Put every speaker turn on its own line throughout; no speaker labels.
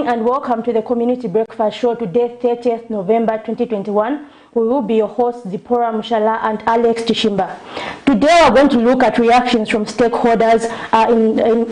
and welcome to the Community Breakfast Show. Today, 30th November 2021. We will be your hosts, Zipporah Mushala and Alex Tishimba. Today, we're going to look at reactions from stakeholders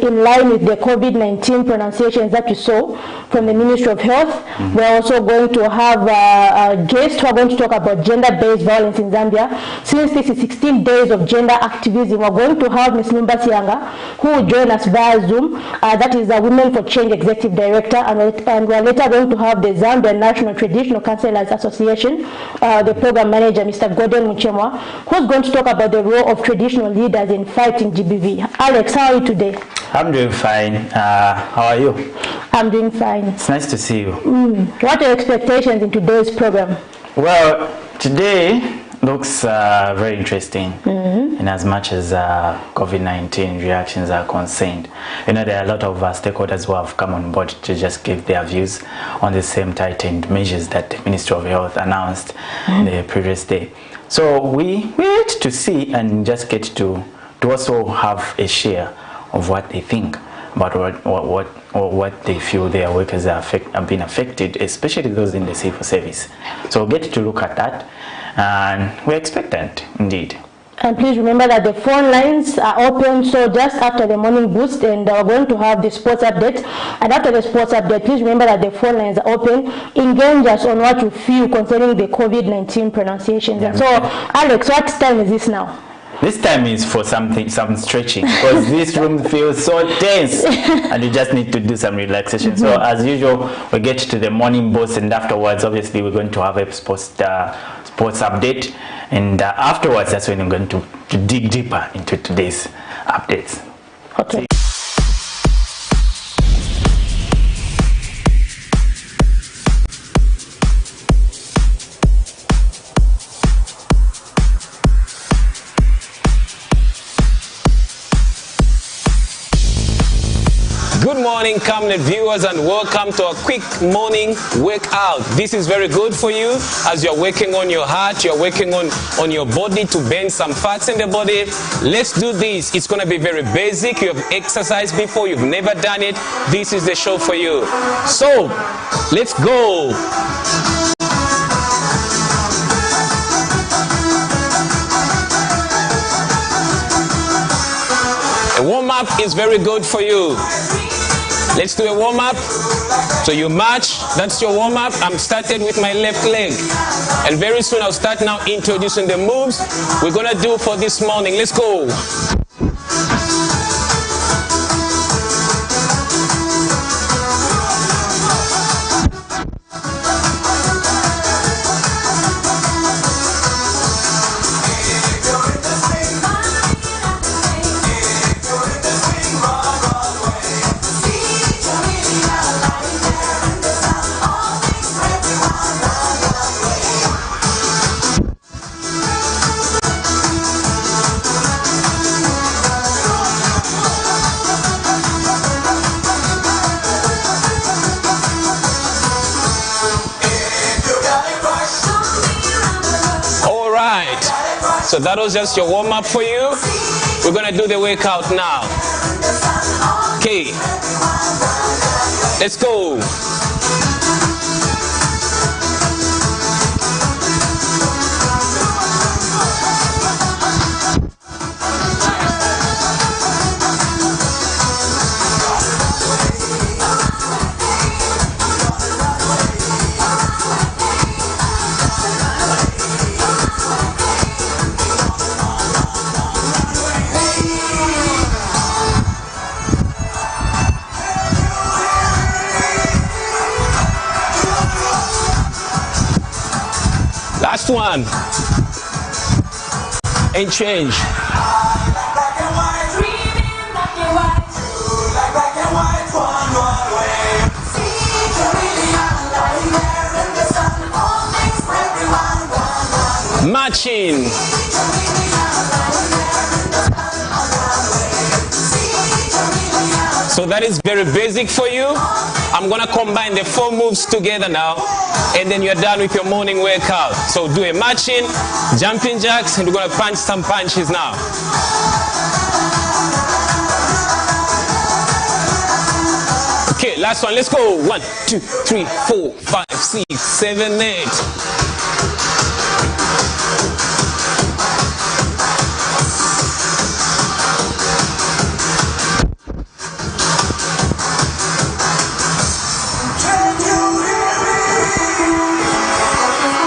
in line with the COVID-19 pronunciations that you saw from the Ministry of Health. We're also going to have a guest who are going to talk about gender-based violence in Zambia. Since this is 16 days of gender activism, we're going to have Ms. Lumba Sianga, who will join us via Zoom. That is the Women for Change Executive Director, and we're later going to have the Zambia National Traditional Councillors Association, the program manager, Mr. Gordon Muchemwa, who's going to talk about the role of traditional leaders in fighting GBV. Alex, how are you today?
I'm doing fine. How are you?
I'm doing fine.
It's nice to see you.
What are your expectations in today's program?
Well, today looks very interesting in as much as COVID-19 reactions are concerned. You know, there are a lot of stakeholders who have come on board to just give their views on the same tightened measures that the Ministry of Health announced the previous day. So we wait to see and just get to also have a share of what they think about what they feel their workers have been affected, especially those in the civil service. So we'll get to look at that, and we're expectant indeed.
And please remember that the phone lines are open, so just after the morning boost, and we're going to have the sports update. And after the sports update, please remember that the phone lines are open. Engage us on what you feel concerning the COVID-19 pronunciations. And so, Alex, what time is this now?
This time is for some stretching, because this room feels so tense and you just need to do some relaxation. So as usual, we get to the morning boost, and afterwards, obviously, we're going to have a sports update. And afterwards, that's when I'm going to dig deeper into today's updates.
Okay.
Good morning, Camnet viewers, and welcome to a quick morning workout. This is very good for you as you're working on your heart, you're working on your body to burn some fats in the body. Let's do this. It's going to be very basic. You have exercised before, you've never done it. This is the show for you. So, let's go. A warm-up is very good for you. Let's do a warm-up. So you march, that's your warm-up. I'm started with my left leg. And very soon I'll start now introducing the moves we're gonna do for this morning. Let's go. So that was just your warm-up for you. We're gonna do the workout now. Okay, let's go. Last one. And change. Marching. So that is very basic for you. I'm gonna combine the 4 moves together now, and then you're done with your morning workout. So do a marching, jumping jacks, and we're gonna punch some punches now. Okay, last one. Let's go. 1, 2, 3, 4, 5, 6, 7, 8.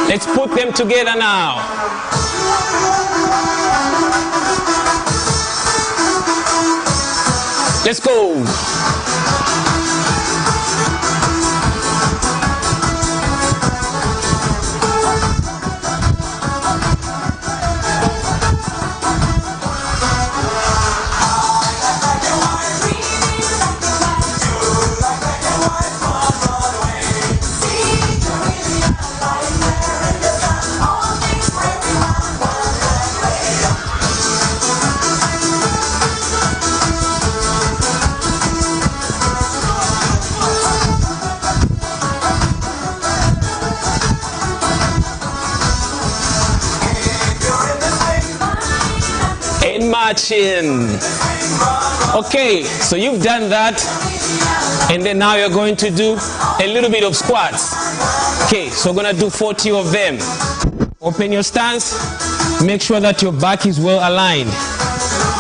Let's put them together now. Let's go. Marching. Okay, so you've done that, and then now you're going to do a little bit of squats. Okay, so we're gonna do 40 of them. Open your stance, make sure that your back is well aligned.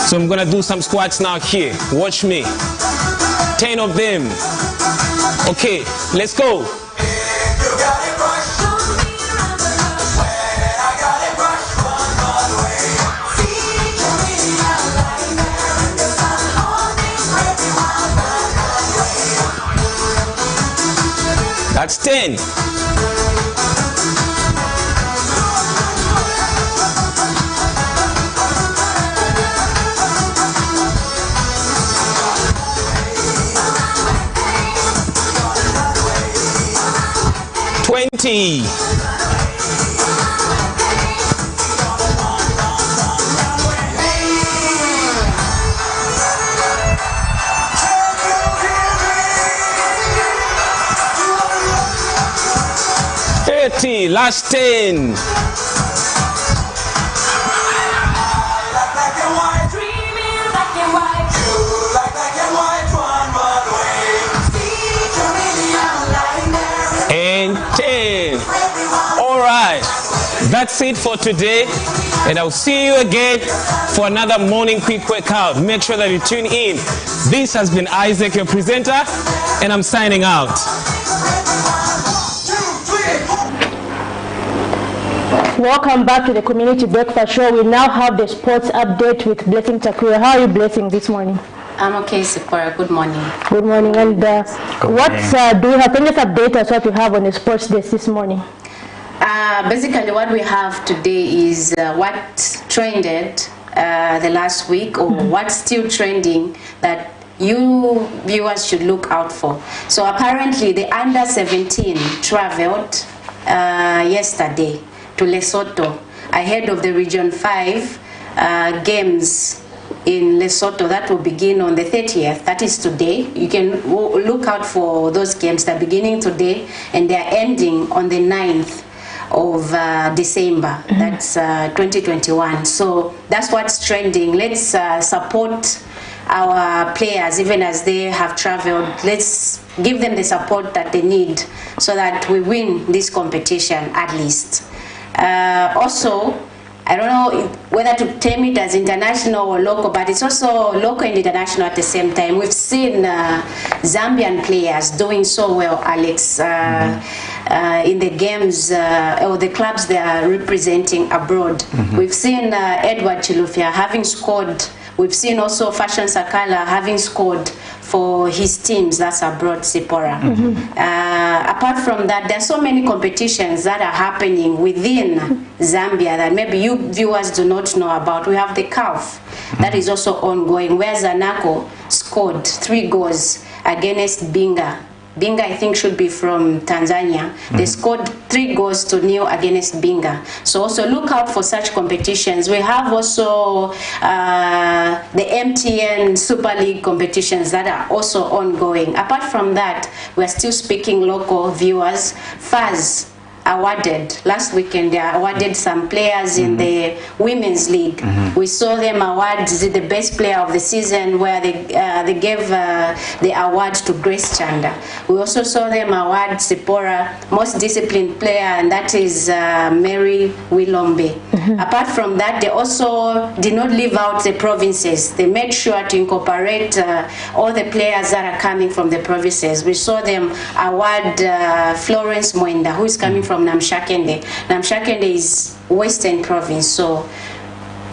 So I'm gonna do some squats now here. Watch me. 10 of them. Okay, let's go. That's 10. $20. Last 10. And 10. All right, that's it for today, and I'll see you again for another morning quick workout. Make sure that you tune in. This has been Isaac, your presenter, and I'm signing out.
Welcome back to the Community Breakfast Show. We now have the sports update with Blessing Takura. How are you, Blessing, this morning?
I'm okay, Sephora. Good morning.
Good morning. And do you have any update as what you have on the sports desk this morning?
Basically, what we have today is what trended the last week, or what's still trending that you viewers should look out for. So apparently, the under-17 traveled yesterday to Lesotho ahead of the Region 5 games in Lesotho that will begin on the 30th. That is today. You can look out for those games. They're beginning today and they're ending on the 9th of December. That's 2021. So that's what's trending. Let's support our players even as they have traveled. Let's give them the support that they need so that we win this competition at least. Also, I don't know whether to term it as international or local, but it's also local and international at the same time. We've seen Zambian players doing so well, Alex, in the games or the clubs they are representing abroad. We've seen Edward Chilufya having scored. We've seen also Fashion Sakala having scored for his teams that's abroad, Sipora. Apart from that, there are so many competitions that are happening within Zambia that maybe you viewers do not know about. We have the CAF that is also ongoing, where Zanaco scored 3 goals against Binga. Binga, I think, should be from Tanzania. They scored 3 goals to 0 against Binga. So also look out for such competitions. We have also the MTN Super League competitions that are also ongoing. Apart from that, we're still speaking local viewers. FAZ awarded. Last weekend, they awarded some players in the Women's League. We saw them award the best player of the season, where they gave the award to Grace Chanda. We also saw them award Sipora most disciplined player, and that is Mary Wilombe. Apart from that, they also did not leave out the provinces. They made sure to incorporate all the players that are coming from the provinces. We saw them award Florence Mwenda, who is coming from Namshakende. Namshakende is Western Province, so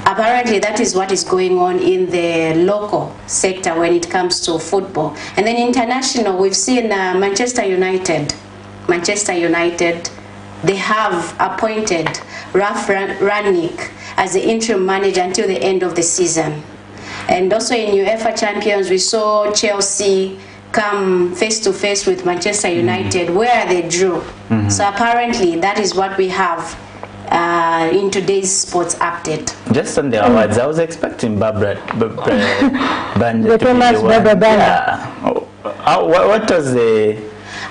apparently that is what is going on in the local sector when it comes to football. And then international, we've seen Manchester United. They have appointed Ralph Rangnick as the interim manager until the end of the season. And also in UEFA Champions, we saw Chelsea come face to face with Manchester United, where they drew. So apparently that is what we have in today's sports update. Just on the awards, I was expecting Barbara Banda. The famous Barbara Banda. Yeah. What was the...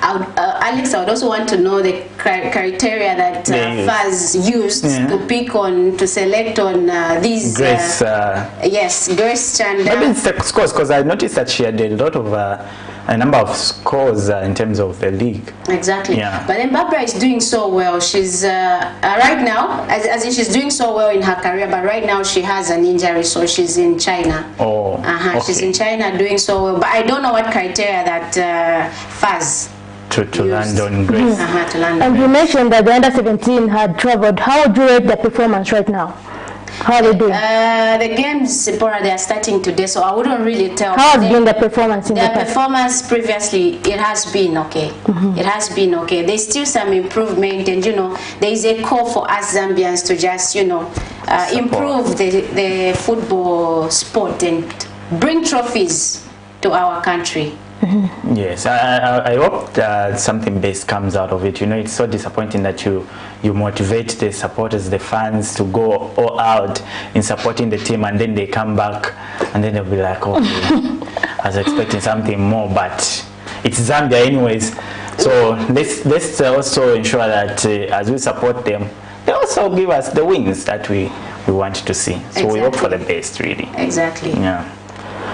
Alex, I would also want to know the criteria that FAS used to pick on, to select on these... Grace. Yes, Grace Chanda. Maybe it's the scores, because I noticed that she had a lot of... a number of scores in terms of the league. Exactly. Yeah. But then Barbara is doing so well. She's right now, as in she's doing so well in her career, but right now she has an injury, so she's in China. Oh. Okay. She's in China doing so well. But I don't know what criteria that FAS to land on Grace. To land and you mentioned that the under 17 had traveled. How would you rate their performance right now? How are they doing? The games, they are starting today, so I wouldn't really tell. How has been the performance in the past? Their performance previously, it has been okay. It has been okay. There's still some improvement, and there is a call for us Zambians to just, improve the football sport and bring trophies to our country. Yes, I hope that something best comes out of it. It's so disappointing that you motivate the supporters, the fans, to go all out in supporting the team, and then they come back and then they'll be like, oh, I was expecting something more, but it's Zambia anyways. So let's also ensure that as we support them, they also give us the wins that we want to see. So exactly. We hope for the best, really. Exactly. Yeah.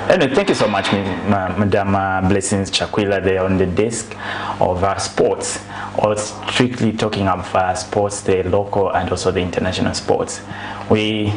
Anyway, thank you so much, Madam Blessings Chakwila, there on the desk of sports, or strictly talking of sports, the local and also the international sports. We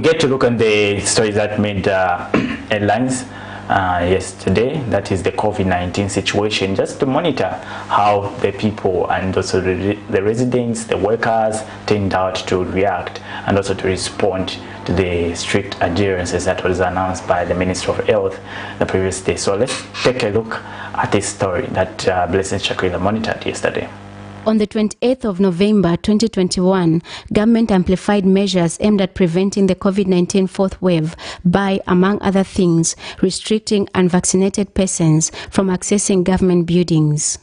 get to look at the stories that made headlines yesterday, that is the COVID-19 situation, just to monitor how the people and also the residents, the workers turned out to react and also to respond to the strict adherences that was announced by the Minister of Health the previous day. So let's take a look at this story that Blessings Chakwila monitored yesterday.
On the 28th of November 2021, government amplified measures aimed at preventing the COVID-19 fourth wave by, among other things, restricting unvaccinated persons from accessing government buildings.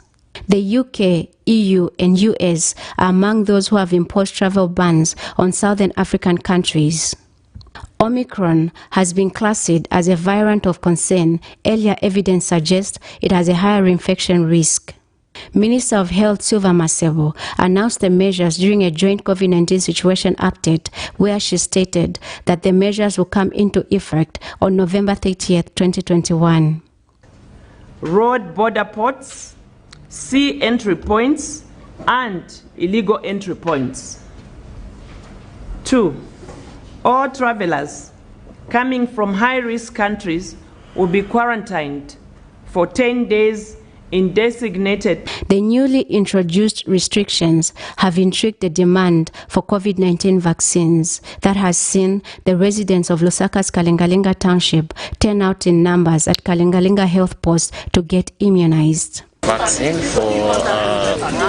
The UK, EU and US are among those who have imposed travel bans on Southern African countries. Omicron has been classified as a variant of concern. Earlier evidence suggests it has a higher infection risk. Minister of Health Silva Masebo announced the measures during a joint COVID-19 situation update, where she stated that the measures will come into effect on November 30th, 2021.
Road border ports, sea entry points, and illegal entry points. 2. All travelers coming from high-risk countries will be quarantined for 10 days in designated.
The newly introduced restrictions have intrigued the demand for COVID-19 vaccines that has seen the residents of Lusaka's Kalingalinga Township turn out in numbers at Kalingalinga Health Post to get immunized.
Vaccine for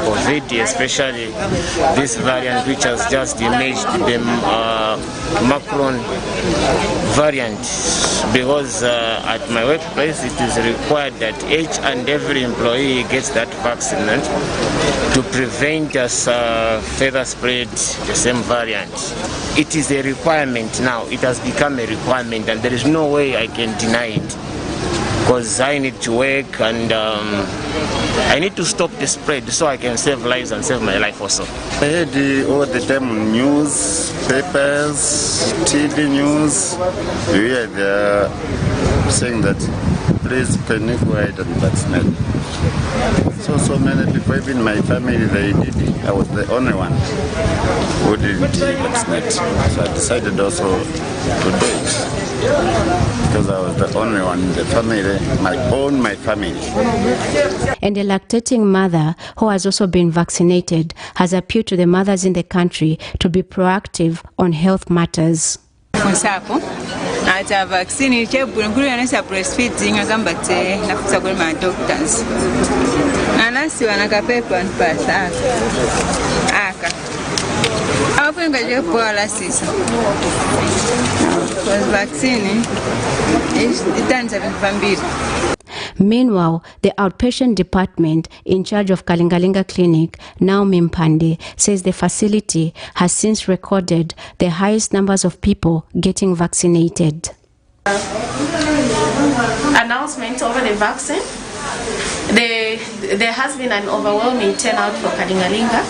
COVID, especially this variant which has just emerged, the Macron variant, because at my workplace it is required that each and every employee gets that vaccine to prevent us further spread the same variant. It is a requirement now. It has become a requirement, and there is no way I can deny it. because I need to work and I need to stop the spread so I can save lives and save my life also.
I heard all the time on news, papers, TV news, you hear they're saying that please can you go ahead and vaccinate. So many people, even my family, they did it. I was the only one who didn't vaccinate. So I decided also to do it because I was the only one in the family, my family.
And a lactating mother who has also been vaccinated has appealed to the mothers in the country to be proactive on health matters.
Ata vaccine chebunguru yanesa breastfeeding agamba te nafuta kwa ma doctors. Nanasi wanaka paper and pass aka. Apenga je poala sisa. Because vaccine is itanza vambiri.
Meanwhile, the outpatient department in charge of Kalingalinga Clinic, Naomi Mpande, says the facility has since recorded the highest numbers of people getting vaccinated.
Announcement over the vaccine. There has been an overwhelming turnout for Kalingalinga.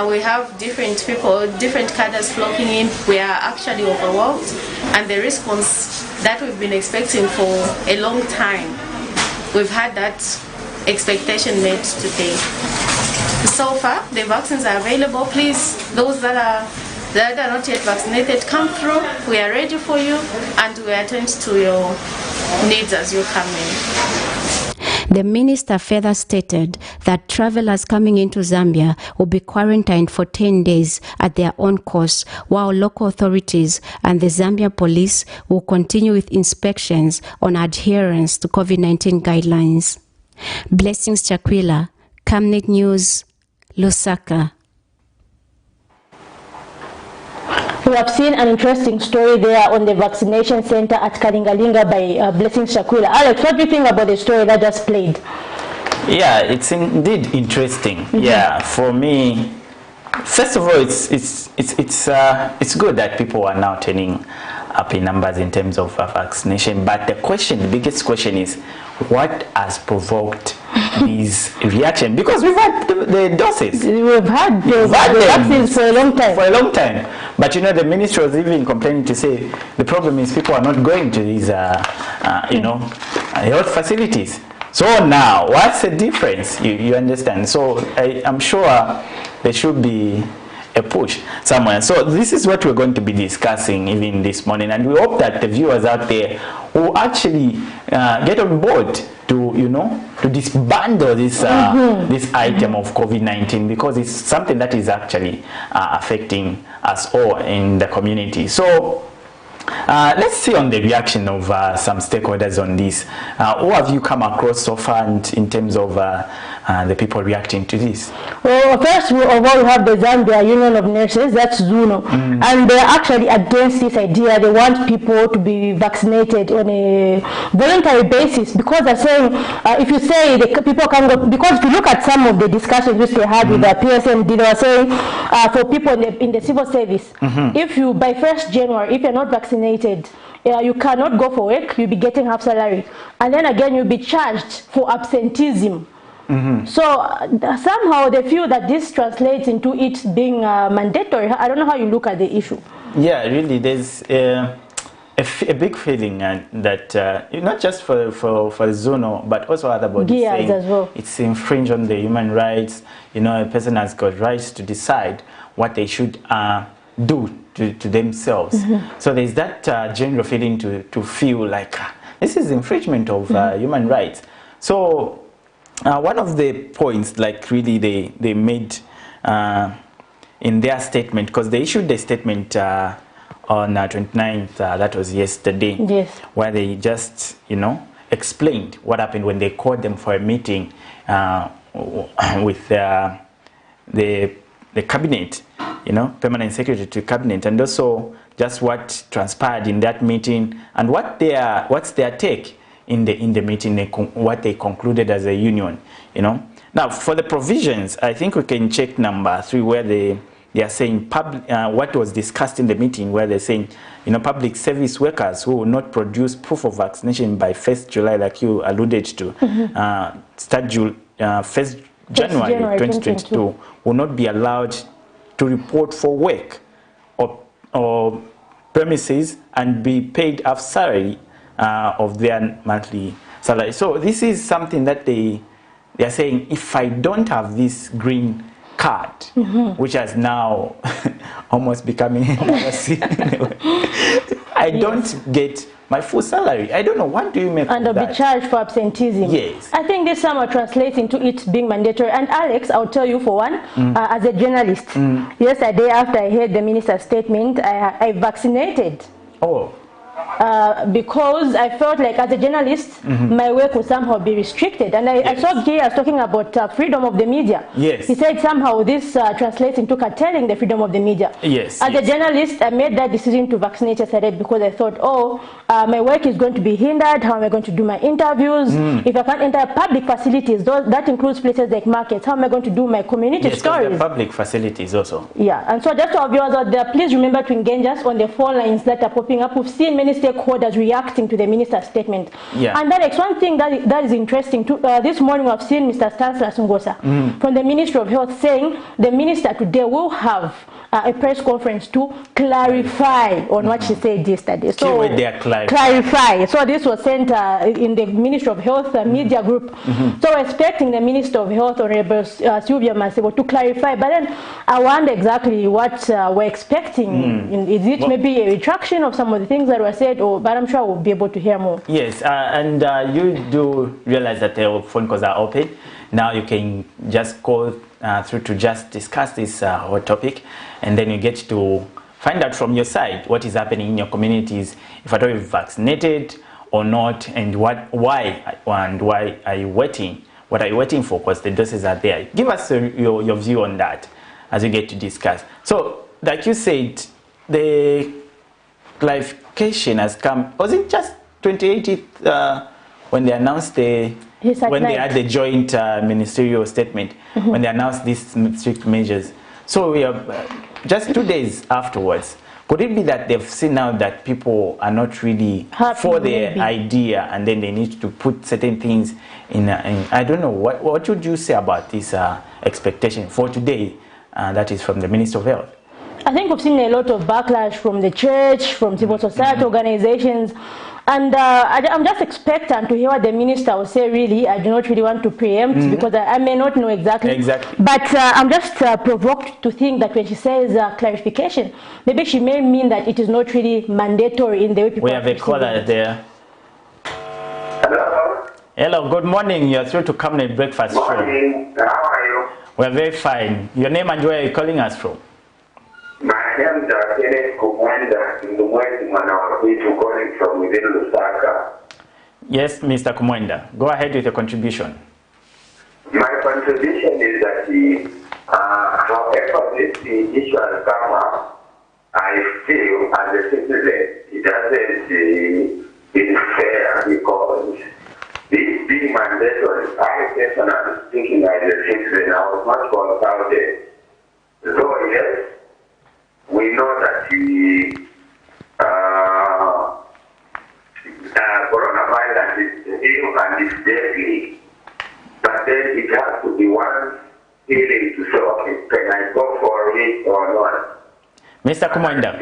We have different people, different cadres flocking in. We are actually overwhelmed, and the response that we've been expecting for a long time, we've had that expectation met today. So far, the vaccines are available. Please, those that are not yet vaccinated, come through. We are ready for you, and we attend to your needs as you come in.
The minister further stated that travelers coming into Zambia will be quarantined for 10 days at their own cost, while local authorities and the Zambia police will continue with inspections on adherence to COVID-19 guidelines. Blessings Chakwila, Camnet News, Lusaka.
We have seen an interesting story there on the vaccination center at Kalingalinga by Blessings Shakwila. Alex, what do you think about the story that just played?
Yeah, it's indeed interesting. Yeah, for me, first of all, it's good that people are now turning up in numbers in terms of vaccination. But the biggest question is, what has provoked these reaction? Because we've had the doses.
We've had the vaccines for a long time.
For a long time. But you know, the ministry was even complaining to say the problem is people are not going to these, health facilities. So now, what's the difference? You understand? So I'm sure there should be a push somewhere. So this is what we're going to be discussing even this morning, and we hope that the viewers out there will actually get on board to to disbandle this this item of COVID-19, because it's something that is actually affecting us all in the community. So let's see on the reaction of some stakeholders on this. Who have you come across so far in terms of the people reacting to this?
Well, first of all, we have the Zambia Union of Nurses, that's ZUNO, and they're actually against this idea. They want people to be vaccinated on a voluntary basis, because they're saying if you say the people can go, because if you look at some of the discussions which they had with the PSMD, they were saying for people in the civil service, if you by 1st January, if you're not vaccinated, you cannot go for work, you'll be getting half salary, and then again you'll be charged for absenteeism. So somehow they feel that this translates into it being mandatory. I don't know how you look at the issue. Yeah,
really, there's a big feeling that not just for Zuno, but also other bodies saying
as well,
it's infringed on the human rights. A person has got rights to decide what they should do to themselves. So there's that general feeling to feel like this is infringement of human rights. So one of the points, like really they made in their statement, because they issued the statement on 29th, that was yesterday,
yes,
where they just explained what happened when they called them for a meeting with the cabinet, permanent secretary to cabinet, and also just what transpired in that meeting and what's their take in the meeting, what they concluded as a union. Now for the provisions, I think we can check number 3, where the they are saying what was discussed in the meeting, where they're saying, public service workers who will not produce proof of vaccination by 1st July, like you alluded to, start 1st January 2022, will not be allowed to report for work or premises and be paid half salary of their monthly salary. So this is something that they are saying, if I don't have this green card, which has now almost becoming I don't get my full salary. I don't know, what do you make
and
of
they'll be charged for absenteeism.
Yes.
I think this somehow translates into it being mandatory. And Alex, I'll tell you for one, as a journalist, yesterday after I heard the minister's statement, I vaccinated.
Oh.
Because I felt like as a journalist, my work would somehow be restricted. And I saw Jay was talking about freedom of the media.
Yes.
He said somehow this translates into curtailing the freedom of the media.
Yes.
As a journalist, I made that decision to vaccinate yesterday because I thought, my work is going to be hindered. How am I going to do my interviews? If I can't enter public facilities, that includes places like markets, how am I going to do my community stories?
Yes, public facilities also.
Yeah, and so just to our viewers out there, please remember to engage us on the phone lines that are popping up. We've seen many stakeholders reacting to the minister's statement. Yeah. And that is one thing that is interesting too. This morning I've seen Mr. Stanislas Ngosa from the Ministry of Health saying the minister today will have a press conference to clarify on what she said yesterday. So clarify. So this was sent in the Ministry of Health media group. So we're expecting the Minister of Health, Honorable Sylvia Masebo, to clarify. But then I wonder exactly what we're expecting. Is it maybe a retraction of some of the things that were said, but I'm sure we'll be able to hear more.
Yes, and you do realize that the phone calls are open. Now you can just call through to just discuss this hot topic, and then you get to find out from your side what is happening in your communities, if at all you're vaccinated or not, and why are you waiting? What are you waiting for? Because the doses are there. Give us your view on that as you get to discuss. So, like you said, the clarification has come. Was it just 28th when they announced when they had the joint ministerial statement, when they announced these strict measures? So we are just 2 days afterwards. Could it be that they've seen now that people are not really for their idea, and then they need to put certain things in I don't know, what would you say about this expectation for today, that is from the Minister of Health?
I think we've seen a lot of backlash from the church, from civil society organizations, and I'm just expectant to hear what the minister will say. Really, I do not really want to preempt because I may not know exactly. But I'm just provoked to think that when she says clarification, maybe she may mean that it is not really mandatory in the way people.
We have a caller there.
Hello.
Hello. Good morning. You're through to Camnet Breakfast Show.
Morning. How are you?
We're very fine. Your name and where are you calling us from?
My name is Camnet Kumwenda in the West Manawa, calling from within Lusaka.
Yes, Mr. Kumwenda. Go ahead with your contribution.
My contribution is that however this issue has come up, I feel as a citizen it doesn't it's fair because this being mandatory, I personally speaking as a citizen, I was not consulted. So yes, we know that the coronavirus is ill and is deadly, but then it has to be one feeling to say, okay, can I go for it or not?
Mr. Kumwenda.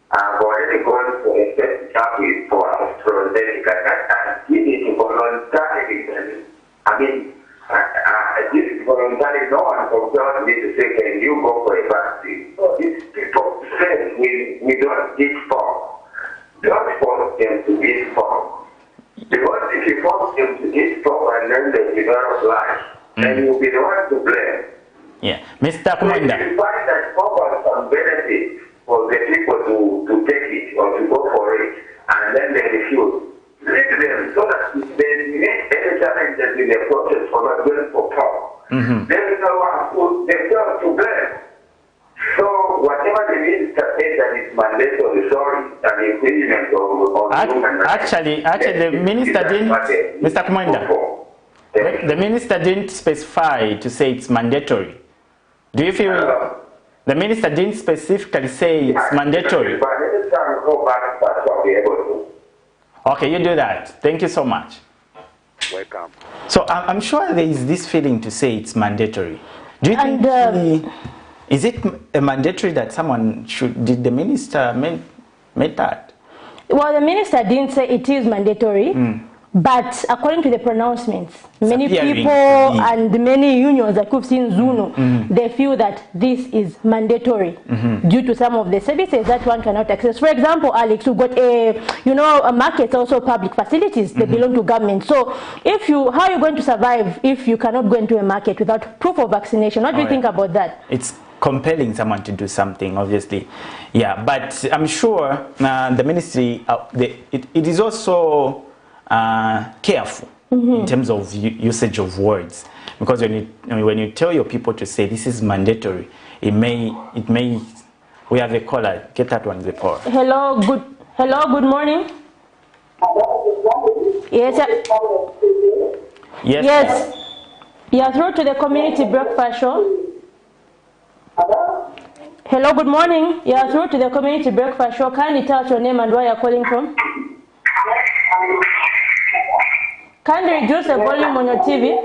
I've already gone for a first checkup for AstraZeneca. I did it voluntarily. I mean, I did it voluntarily. No one compelled me to say, can you go for a vaccine? So these people say we don't give form. Don't force them to give form. Because if you force them to give form and then they develop life, then you'll be the one to blame.
Yeah, Mr. Kumwenda.
So if you find that offers some benefit for the people to take it or to go for it, and then they refuse, leave them so that if they meet any challenges in the process for not going for power, there is no one who themselves to blame. So whatever the minister said that it's mandatory, sorry, an infringement of human rights.
Actually, the minister didn't, Mr. Kumwenda, the minister didn't specify to say it's mandatory. Do you feel? The minister didn't specifically say it's mandatory.
But anytime you go back, I'll be able to.
Okay, you do that. Thank you so much.
Welcome.
So I'm sure there is this feeling to say it's mandatory. Do you think is it a mandatory that someone should? Did the minister make that?
Well, the minister didn't say it is mandatory. But according to the pronouncements, many people and many unions that we've seen Zuno, they feel that this is mandatory due to some of the services that one cannot access. For example, Alex, we've got a market, also public facilities, they belong to government. So how are you going to survive if you cannot go into a market without proof of vaccination? What do you think about that?
It's compelling someone to do something, obviously. Yeah, but I'm sure the ministry, it is also careful in terms of usage of words, because when you tell your people to say this is mandatory, it may we have a caller. Get that one, the caller.
Hello, good morning. Yes, yes. You are through to the community breakfast show. Hello, good morning. You are through to the community breakfast show. Can you tell us your name and where you are calling from? Can you reduce the volume on your TV?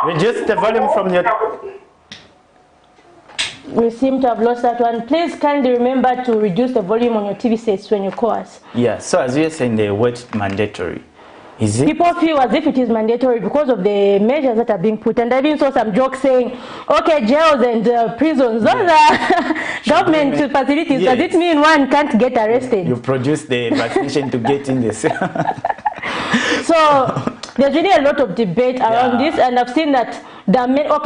Reduce the volume from your...
We seem to have lost that one. Please kindly remember to reduce the volume on your TV sets when you call us.
Yeah, so as you're saying, the word mandatory. Is it?
People feel as if it is mandatory because of the measures that are being put. And I even saw some jokes saying, okay, jails and prisons, those are government facilities.
Yes.
Does it mean one can't get arrested?
You produce the vaccination to get in this.
So there's really a lot of debate around this, and I've seen that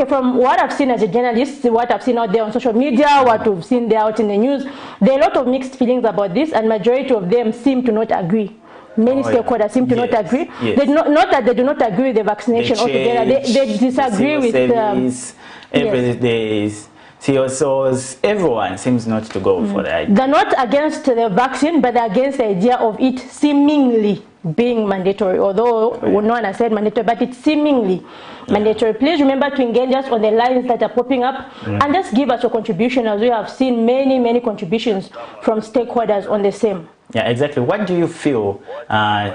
from what I've seen as a journalist, what I've seen out there on social media, what we've seen there out in the news, there are a lot of mixed feelings about this, and majority of them seem to not agree. Many stakeholders seem to not agree. Yes. Not that they do not agree with the vaccination altogether. They disagree with
CSOs, everyone seems not to go for that.
They're not against the vaccine, but they're against the idea of it seemingly being mandatory, although no one has said mandatory, but it's seemingly mandatory. Please remember to engage us on the lines that are popping up and just give us your contribution, as we have seen many contributions from stakeholders on the same.
Yeah, exactly. What do you feel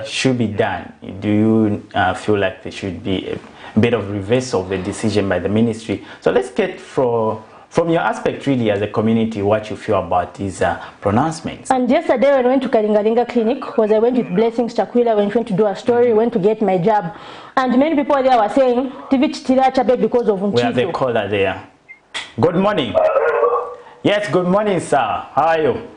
should be done? Do you feel like there should be a bit of reversal of the decision by the ministry? So let's get from your aspect, really, as a community, what you feel about these pronouncements.
And yesterday when I went to Kalingalinga Clinic, because I went with Blessings Chakwila, when I went to do a story, went to get my jab. And many people there were saying, because of Unchito.
We have a caller there. Good morning. Yes, good morning, sir. How are you?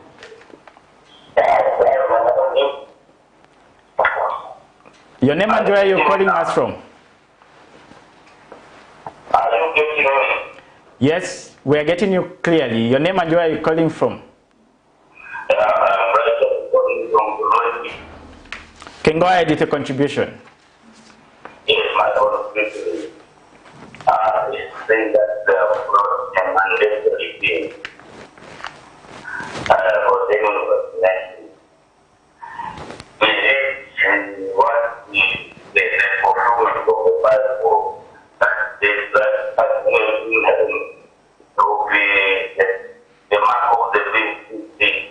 Your name and where you're calling us from?
Are you getting me?
Yes, we are getting you clearly. Your name and where you're calling from? Can go ahead with your contribution.
Yes, my contribution is saying that the mandatory thing for the vaccination. And what the performance of the Bible that is that the mark of the beast.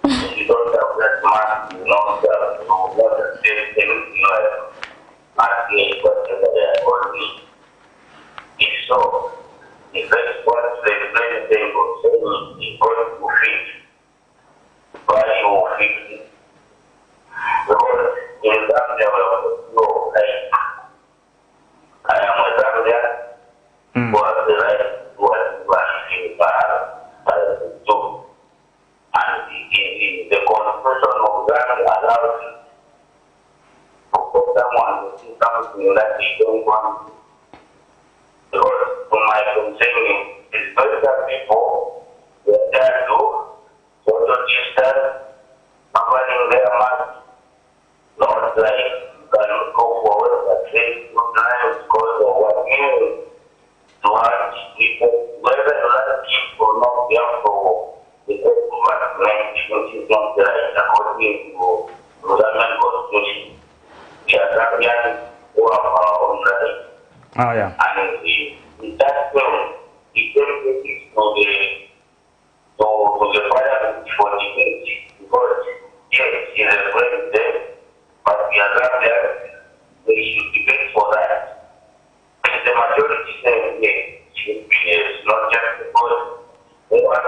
If you don't have that mark, you know that you want to say anything like asking questions that they are already. If so, if that's what the president was saying, is going to fit, why you will fit it? Because in Zambia, I am a Zambian, who has the right to anything to do. And the constitution of Zambia allows it for someone to do something that they don't want. Because to my concern, it's better people that are social distance, covering their mask. Not like you cannot go forward, but take 2 times because of what means to have people, whether you like people or not, they have to take vaccination, which is not right according to Zambian constitution. We are Zambians who have our own rights.
Oh, yeah.
And in that way,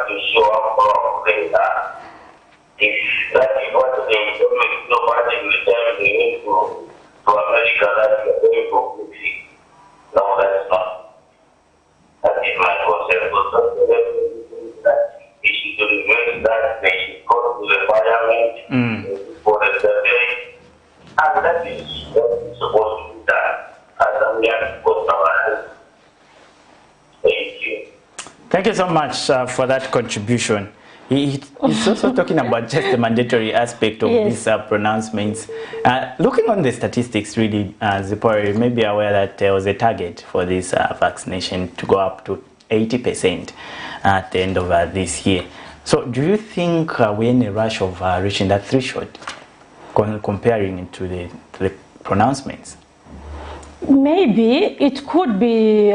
to show up for if that is what they don't make nobody will tell they need to America that you are going for quickly. No, that's not. That is my concept. That they should reverse that, they should go to the parliament for the survey, and that is supposed to be done. As we are supposed to. Thank you.
Thank you so much for that contribution. He's also talking about just the mandatory aspect of these pronouncements. Looking on the statistics, really, Zipporah, you may be aware that there was a target for this vaccination to go up to 80% at the end of this year. So do you think we're in a rush of reaching that threshold, comparing it to the pronouncements?
Maybe it could be.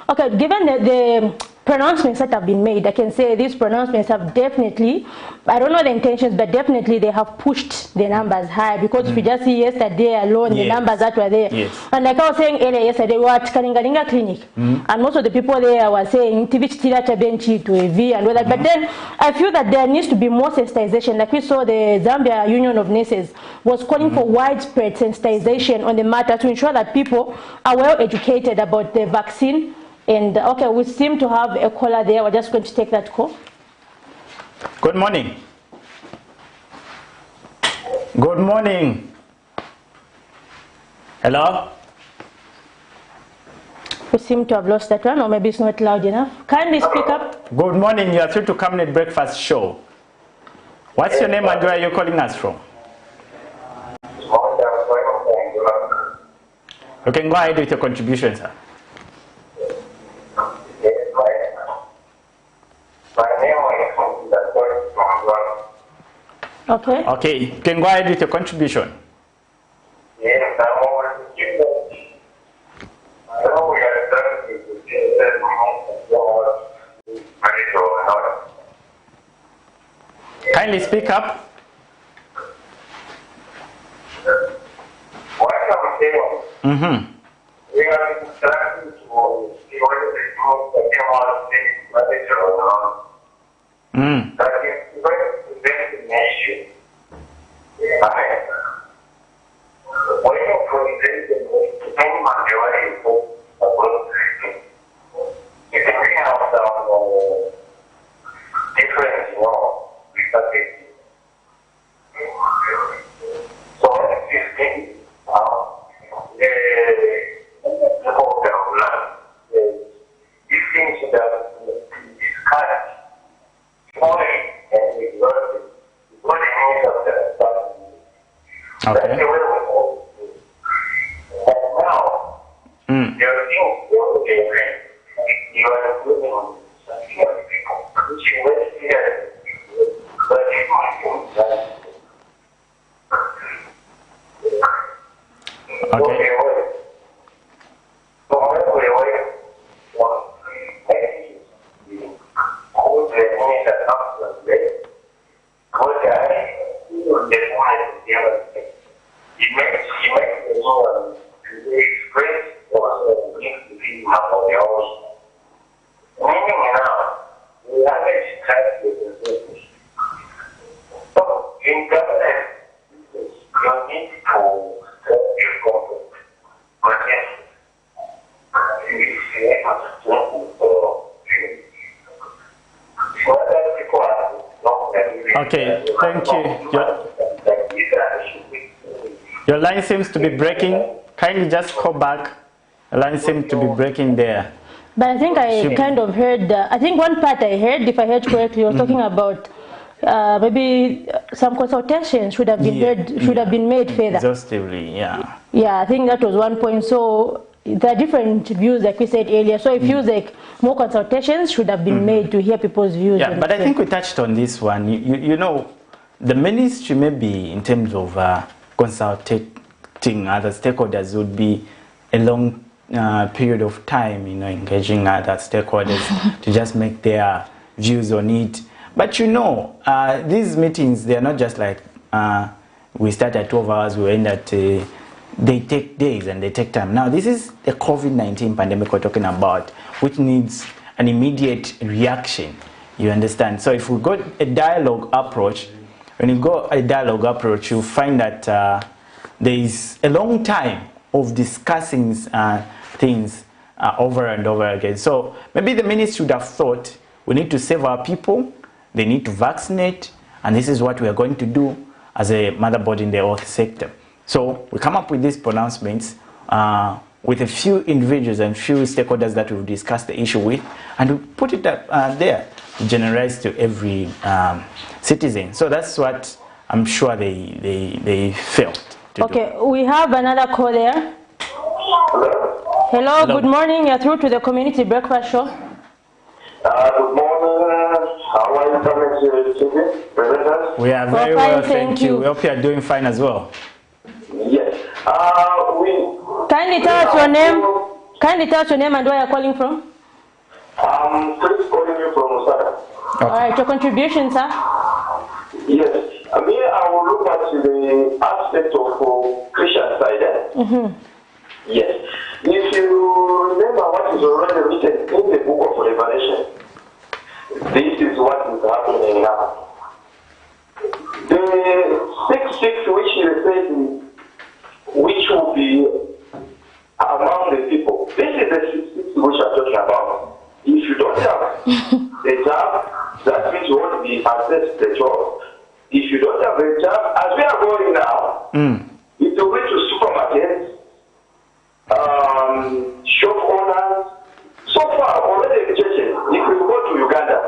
Okay, given the pronouncements that have been made, I can say these pronouncements have definitely, I don't know the intentions, but definitely they have pushed the numbers high, because if you just see yesterday alone, the numbers that were there. And like I was saying earlier yesterday, we were at Kalingalinga Clinic, and most of the people there were saying Tivichitira Chabenchi to AV and all that. But then I feel that there needs to be more sensitization. Like we saw the Zambia Union of Nurses was calling for widespread sensitization on the matter to ensure that people are well educated about the vaccine. And okay, we seem to have a caller there. We're just going to take that call.
Good morning. Good morning. Hello?
We seem to have lost that one, or maybe it's not loud enough. Kindly speak up.
Good morning. You are through to Camnet Breakfast Show. What's your name and where are you calling us from? You can go ahead with your contribution, sir.
Okay.
Okay, you can go ahead with your contribution.
Yes, I'm over
Kindly speak up. Mm-hmm.
We are starting to see what is that is very destination. Waiting for the majority you can bring out some difference, so this thing, the whole development, these things that is discussed.
Okay.
And now, there are things you are including people, which you will hear, but it might be
okay. Okay, thank you. Your line seems to be breaking. Kindly just call back. The line seems to be breaking there.
But I think I kind of heard, I think one part I heard, if I heard correctly, you were talking about maybe some consultations should have been should have been made further.
Exhaustively, yeah.
Yeah, I think that was one point. So there are different views, like we said earlier. So it feels like more consultations should have been made to hear people's views.
Yeah, but I think we touched on this one. You know, the ministry maybe in terms of consulting other stakeholders would be a long period of time, engaging other stakeholders to just make their views on it. But these meetings, they are not just like we start at 12 hours, we end at, they take days and they take time. Now, this is the COVID-19 pandemic we're talking about, which needs an immediate reaction. You understand? So if we go a dialogue approach, when you go a dialogue approach, you find that there is a long time of discussing things over and over again. So maybe the ministry would have thought, we need to save our people, they need to vaccinate, and this is what we are going to do as a motherboard in the health sector. So we come up with these pronouncements with a few individuals and few stakeholders that we've discussed the issue with, and we put it there, generalized to every citizen. So that's what I'm sure they felt.
Okay, we have another call there. Hello, good morning. You're through to the Community Breakfast Show.
Good morning. How are you coming?
We are very well, thank you. We hope you are doing fine as well.
Yes.
Kindly tell us your name. Kindly tell us your name and where you're calling from.
Chris calling you from Osaka.
Okay.
All right, your contribution, sir.
Yes. I will look at the aspect of Christian side. Yes. If you remember what is already written in the book of Revelation, this is what is happening now. The 6:6 which is said, which will be among the people. This is the 6:6 which I'm talking about. If you don't have the job, that means you won't be access the job. If you don't have a job, as we are going now, it will be to supermarkets, shop owners. So far, already in churches, if we go to Uganda,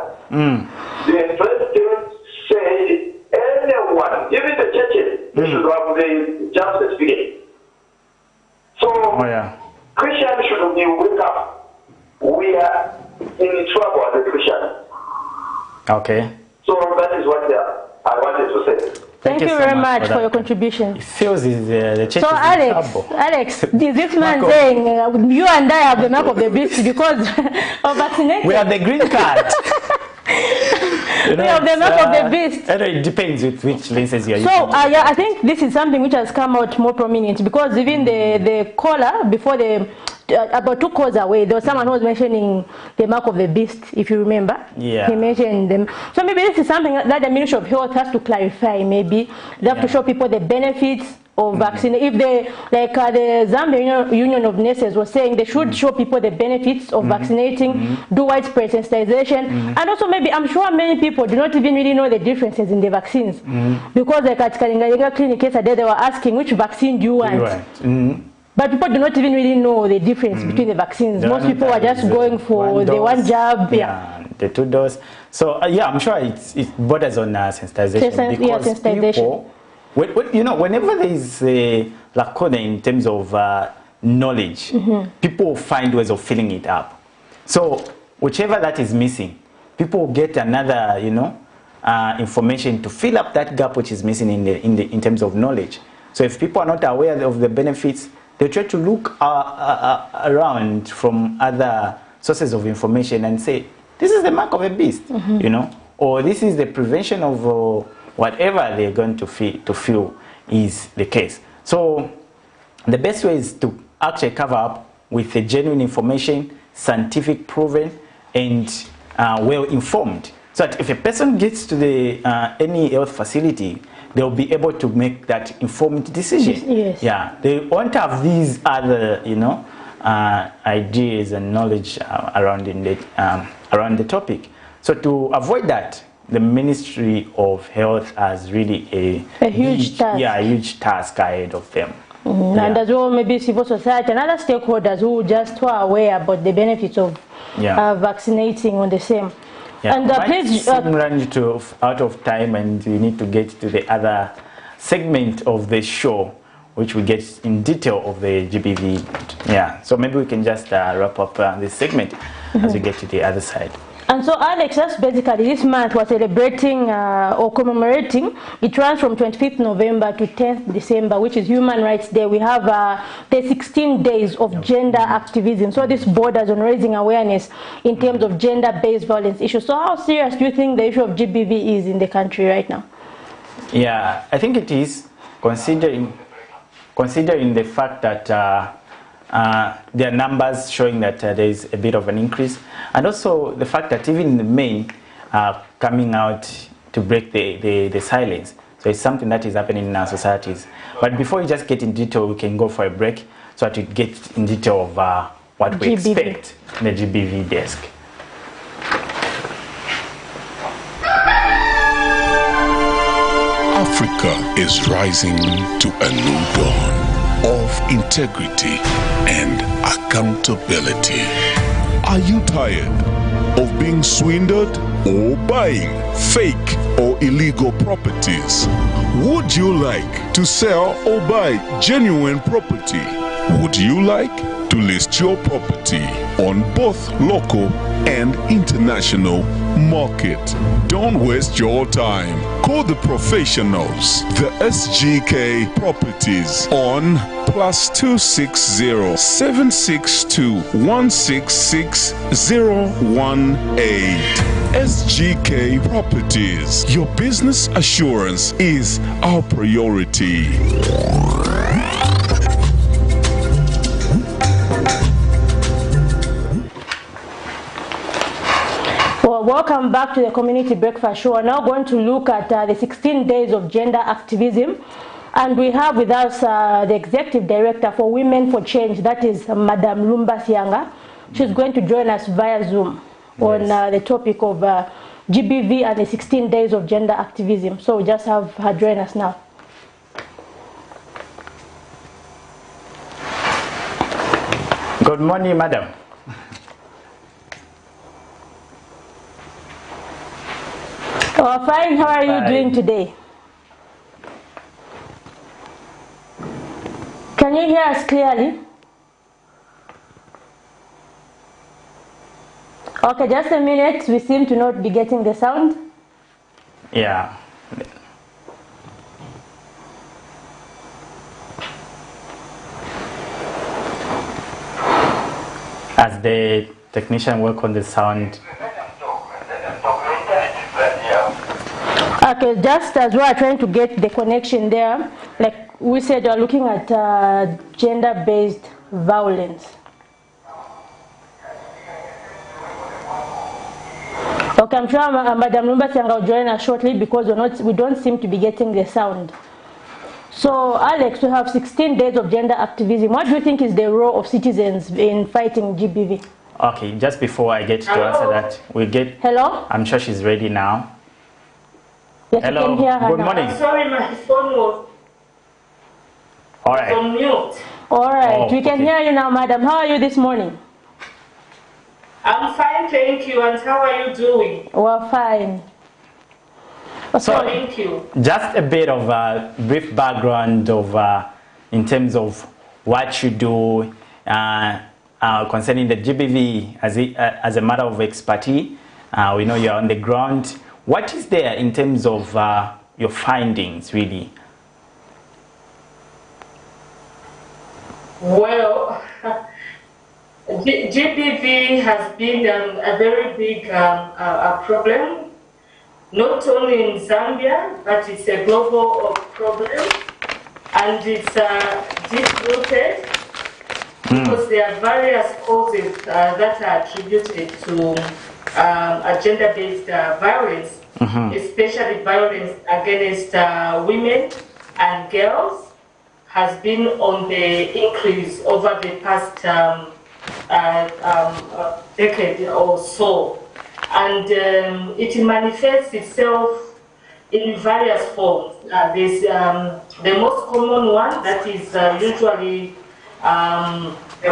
the president said anyone, even the churches, they should have the job certificate. So, Christians should be wake up. We are in trouble as a Christian.
Okay.
So that is what I wanted to say.
Thank you very much for your contribution.
It feels the church
so
is in trouble.
Alex, is this man saying you and I have the mark of the beast because of vaccination?
We have the green card.
We have the mark of the beast.
It depends with which lenses you are using.
So yeah, I think this is something which has come out more prominent because even the caller before the about 2 calls away, there was someone who was mentioning the mark of the beast, if you remember.
Yeah.
He mentioned them. So maybe this is something that the Ministry of Health has to clarify. Maybe they have to show people the benefits of vaccine. If they, like the Zambia Union of Nurses was saying, they should show people the benefits of vaccinating, do widespread sensitization, and also maybe, I'm sure many people do not even really know the differences in the vaccines. Because like at Kalinga Clinic yesterday, they were asking, which vaccine do you want? But people do not even really know the difference between the vaccines. Most people are just going for the one jab.
The 2 doses. So yeah, I'm sure it borders on sensitization. Because
sensitization.
People, you know, whenever there is a lacuna in terms of knowledge, people find ways of filling it up. So whichever that is missing, people get another, you know, information to fill up that gap which is missing in terms of knowledge. So if people are not aware of the benefits, they try to look around from other sources of information and say, this is the mark of a beast, you know, or this is the prevention of whatever they're going to feel is the case. So the best way is to actually cover up with the genuine information, scientific proven, and well informed. So that if a person gets to the any health facility, they'll be able to make that informed decision.
Yes.
Yeah, they won't have these other, you know, ideas and knowledge around the topic. So to avoid that, the Ministry of Health has really a
huge task.
Yeah, a huge task ahead of them.
And as well, maybe civil society and other stakeholders who just were aware about the benefits of vaccinating on the same.
Yeah,
and
please run out of time, and we need to get to the other segment of the show, which we get in detail of the GBV. Yeah, so maybe we can just wrap up this segment as we get to the other side.
And so, Alex, that's basically this month we're celebrating or commemorating. It runs from 25th November to 10th December, which is Human Rights Day. We have the 16 days of gender activism. So this borders on raising awareness in terms of gender-based violence issues. So how serious do you think the issue of GBV is in the country right now?
Yeah, I think it is, considering the fact that there are numbers showing that there is a bit of an increase, and also the fact that even in the main, coming out to break the silence. So it's something that is happening in our societies. But before we just get in detail, we can go for a break so that we get in detail of what we expect in the GBV desk.
Africa is rising to a new dawn of integrity and accountability. Are you tired of being swindled or buying fake or illegal properties? Would you like to sell or buy genuine property? Would you like to list your property on both local and international market? Don't waste your time. Call the professionals, the SGK Properties on +260 762 166018. SGK Properties. Your business assurance is our priority.
Well, welcome back to the Community Breakfast Show. We're now going to look at the 16 days of gender activism. And we have with us the Executive Director for Women for Change, that is Madam Lumba Sianga. She's going to join us via Zoom on the topic of GBV and the 16 days of gender activism. So we just have her join us now.
Good morning, madam.
Oh, fine. How are you doing today? Can you hear us clearly? Okay, just a minute. We seem to not be getting the sound.
Yeah. As the technician work on the sound.
Okay, just as we are trying to get the connection there, like we said, we are looking at gender-based violence. Okay, I'm sure Madam Lumba will join us shortly because we don't seem to be getting the sound. So, Alex, we have 16 days of gender activism. What do you think is the role of citizens in fighting GBV?
Okay, just before I get to answer that, we get...
Hello?
I'm sure she's ready now.
Yes,
hello,
you can hear her
good
now.
morning.
Sorry, my phone was on mute.
All right, we can hear you now, madam. How are you this morning?
I'm fine, thank you. And how are you doing?
We're fine.
So,
thank you.
Just a bit of a brief background of in terms of what you do concerning the GBV as a matter of expertise. We know you're on the ground. What is there in terms of your findings, really?
Well, GBV has been a very big problem, not only in Zambia, but it's a global problem, and it's deep-rooted because there are various causes that are attributed to gender-based violence, especially violence against women and girls, has been on the increase over the past decade or so. And it manifests itself in various forms. There's the most common one that is usually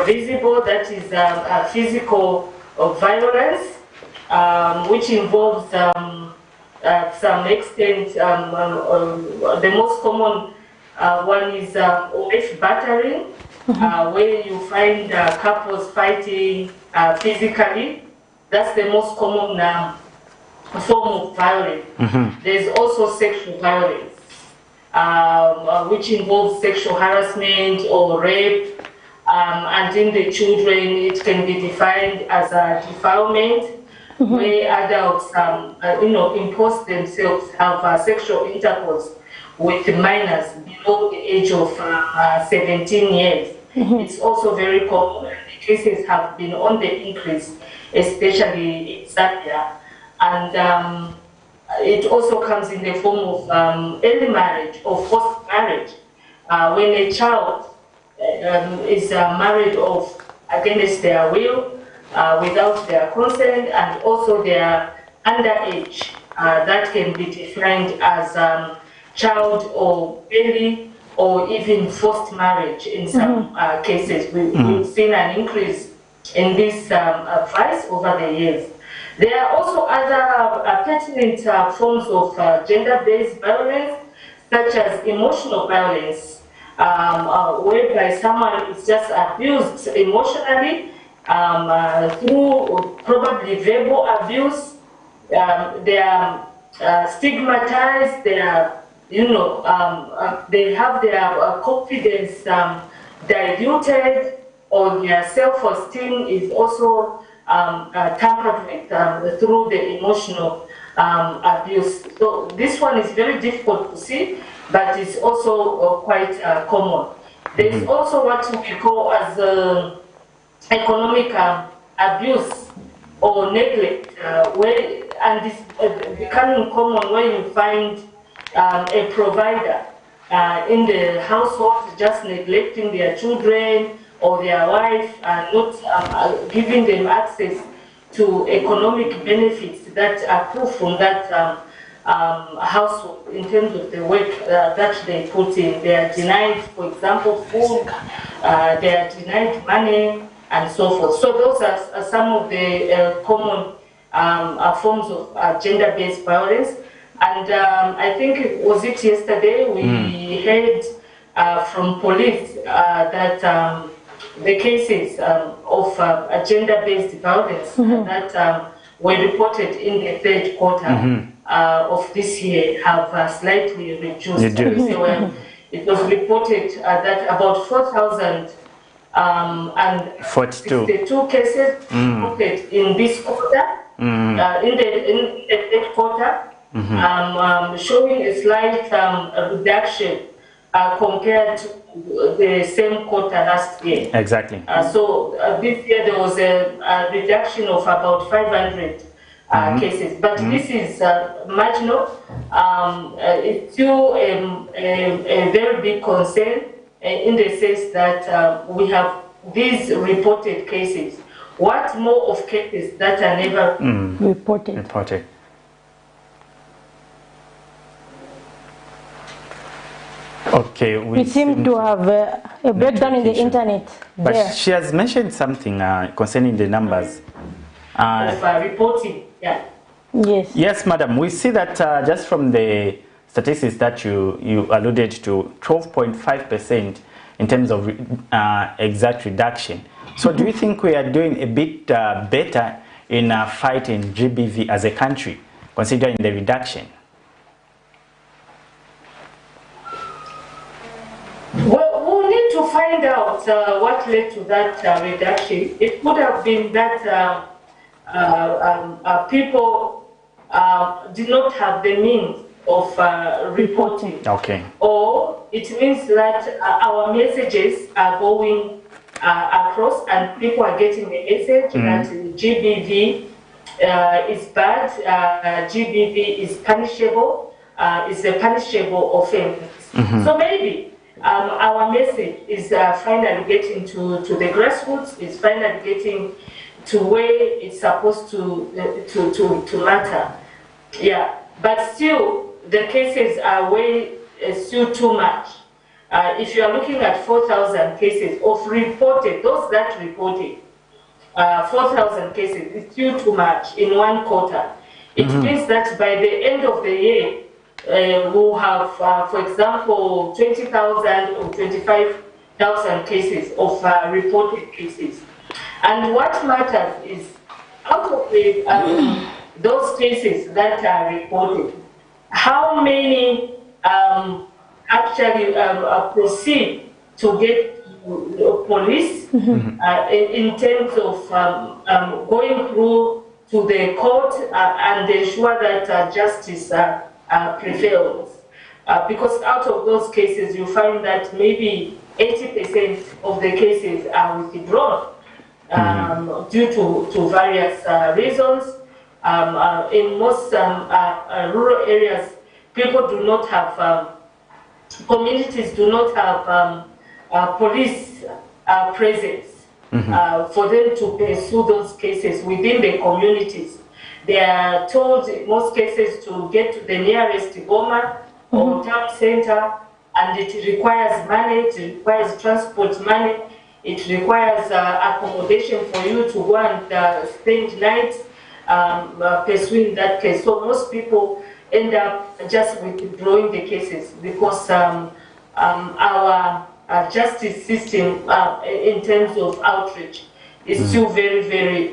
visible, that is physical violence, which involves some extent, the most common one is wife battering, where you find couples fighting physically. That's the most common form of violence. There's also sexual violence, which involves sexual harassment or rape, and in the children it can be defined as a defilement, where adults impose themselves, have sexual intercourse with minors below the age of 17 years. It's also very common. The cases have been on the increase, especially in Zambia. and it also comes in the form of early marriage or forced marriage, when a child is married off against their will, without their consent, and also they are underage. That can be defined as child or early or even forced marriage in some cases. We've seen an increase in this vice over the years. There are also other pertinent forms of gender-based violence, such as emotional violence, whereby someone is just abused emotionally through probably verbal abuse. They are stigmatized. They are, they have their confidence diluted, or their self-esteem is also tampered with through the emotional abuse. So this one is very difficult to see, but it's also quite common. There is also what we call as economic abuse or neglect, and it's becoming common where you find a provider in the household just neglecting their children or their wife, and not giving them access to economic benefits that accrue from that household in terms of the work that they put in. They are denied, for example, food, they are denied money, and so forth. So those are some of the common forms of gender-based violence. And I think, was it yesterday, we heard from police that the cases of gender-based violence that were reported in the third quarter of this year have slightly reduced. It was reported that about 4,042 cases reported in this quarter, in the third quarter, showing a slight reduction compared to the same quarter last year.
Exactly.
So this year there was a reduction of about 500 cases, but this is marginal. It's still a very big concern in the sense that we have these reported cases. What more of cases that are never
reported? Okay,
we seem to have a breakdown in the internet.
But she has mentioned something concerning the numbers.
Of reporting, yeah.
Yes.
Yes, madam. We see that just from the statistics that you alluded to, 12.5% in terms of exact reduction. So do you think we are doing a bit better in fighting GBV as a country, considering the reduction?
Well, we'll need to find out what led to that reduction. It could have been that people did not have the means of reporting.
Okay.
Or it means that our messages are going across and people are getting the message that GBV is bad, GBV is punishable, is a punishable offense. So maybe our message is finally getting to the grassroots, is finally getting to where it's supposed to matter. Yeah, but still the cases are way still too much. If you are looking at 4,000 cases of reported, those that reported, 4,000 cases is still too much in one quarter. It means that by the end of the year, we'll have, for example, 20,000 or 25,000 cases of reported cases. And what matters is, out of the, those cases that are reported, how many actually proceed to get police in terms of going through to the court and ensure that justice prevails. Because out of those cases, you find that maybe 80% of the cases are withdrawn due to various reasons. in most rural areas, people do not have, communities do not have police presence for them to pursue those cases within the communities. They are told in most cases to get to the nearest Goma or town center, and it requires money, it requires transport money, it requires accommodation for you to go and spend nights pursuing that case. So most people end up just withdrawing the cases because our justice system in terms of outreach is still very, very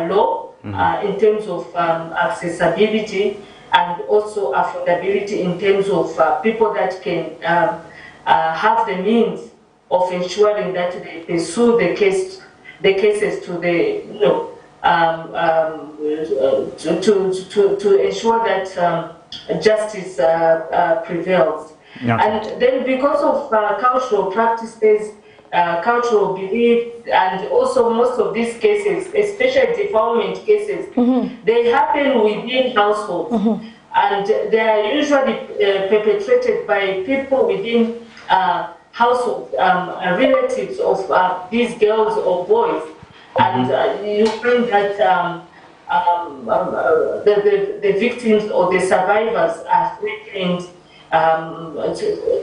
low in terms of accessibility and also affordability in terms of people that can have the means of ensuring that they pursue the cases to the, you know, to ensure that justice prevails.
Yeah.
And then because of cultural practices, cultural beliefs, and also most of these cases, especially defilement cases, they happen within households. And they are usually perpetrated by people within household, relatives of these girls or boys. And you find that the victims or the survivors are threatened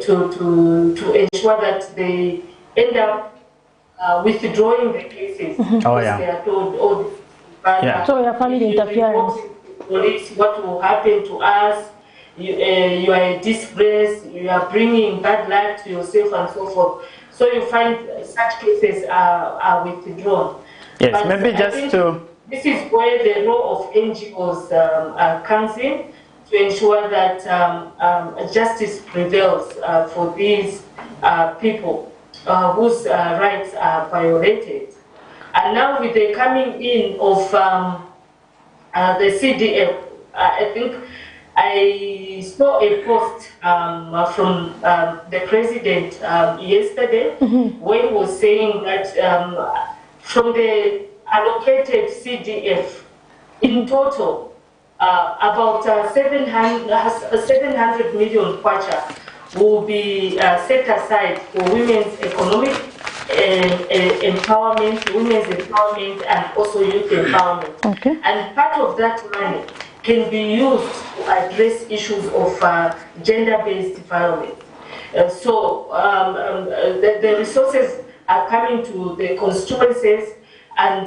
to ensure that they end up withdrawing the cases because they are told, oh,
so your family interference.
Police, what will happen to us? You are a disgrace. You are bringing bad luck to yourself and so forth. So you find such cases are withdrawn.
Yes,
But
maybe just to.
This is where the role of NGOs comes in to ensure that justice prevails for these people whose rights are violated. And now with the coming in of the CDF, I think I saw a post from the president yesterday where he was saying that from the allocated CDF, in total, about 700 million kwacha will be set aside for women's economic empowerment, women's empowerment, and also youth empowerment. Okay. And part of that money can be used to address issues of gender-based violence. So the resources are coming to the constituencies, and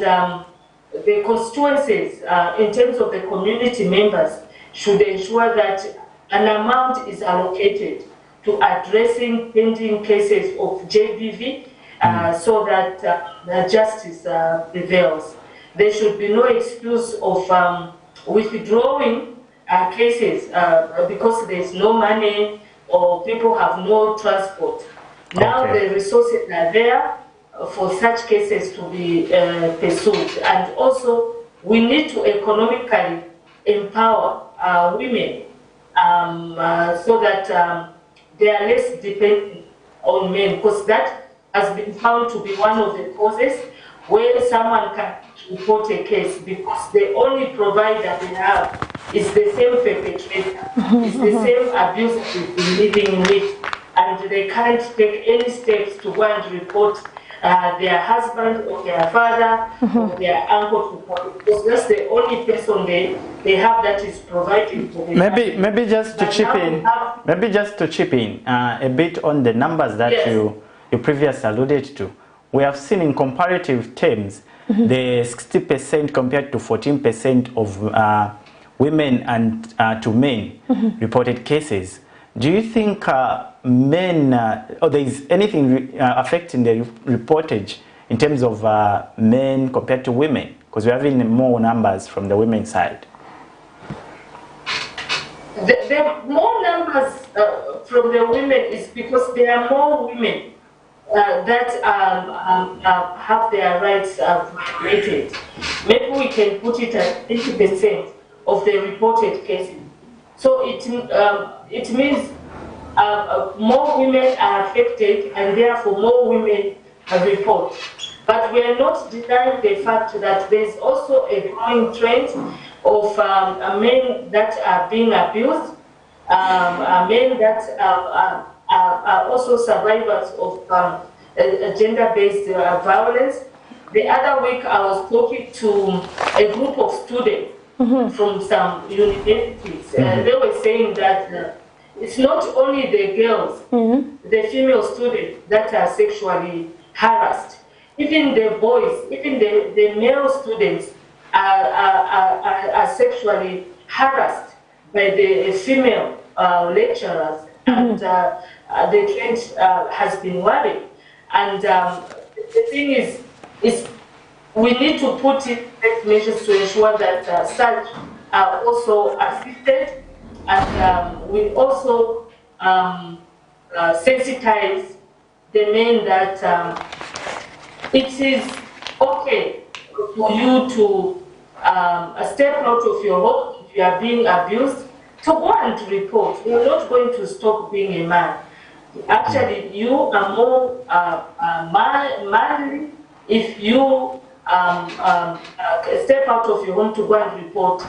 the constituencies, in terms of the community members, should ensure that an amount is allocated to addressing pending cases of JBV so that justice prevails. There should be no excuse of withdrawing cases because there is no money or people have no transport. Now the resources are there for such cases to be pursued. And also, we need to economically empower women so that they are less dependent on men, because that has been found to be one of the causes where someone can report a case because the only provider they have is the same perpetrator, it's the same abuse they've been living with, and they can't take any steps to go and report their husband or their father or their uncle to police, because that's the only person they have that is providing for them.
Maybe just to chip in, a bit on the numbers that you previously alluded to. We have seen in comparative terms the 60% compared to 14% of women and to men reported cases. Do you think men, or there is anything affecting the reportage in terms of men compared to women? Because we're having more numbers from the women's side.
The more numbers from the women is because there are more women that have their rights violated. Maybe we can put it at 80% of the reported cases. So it means more women are affected, and therefore more women report. But we are not denying the fact that there is also a growing trend of men that are being abused, men that are also survivors of gender-based violence. The other week I was talking to a group of students from some universities. They were saying that it's not only the girls, the female students that are sexually harassed. Even the boys, even the male students are sexually harassed by the female lecturers, and the trend has been worrying. And the thing is we need to put in place measures to ensure that such are also assisted, and we also sensitize the men that it is okay for you to step out of your home if you are being abused, to go and report. You're not going to stop being a man. Actually, you are more manly if you step out of your home to go and report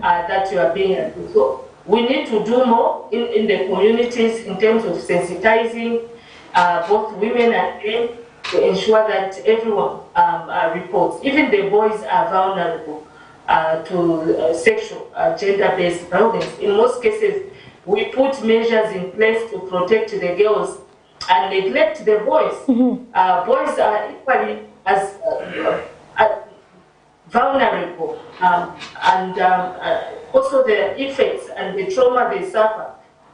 that you are being abused. So we need to do more in the communities in terms of sensitizing both women and men to ensure that everyone reports. Even the boys are vulnerable to sexual, gender-based violence. In most cases, we put measures in place to protect the girls and neglect the boys. Boys are equally as vulnerable, and also the effects and the trauma they suffer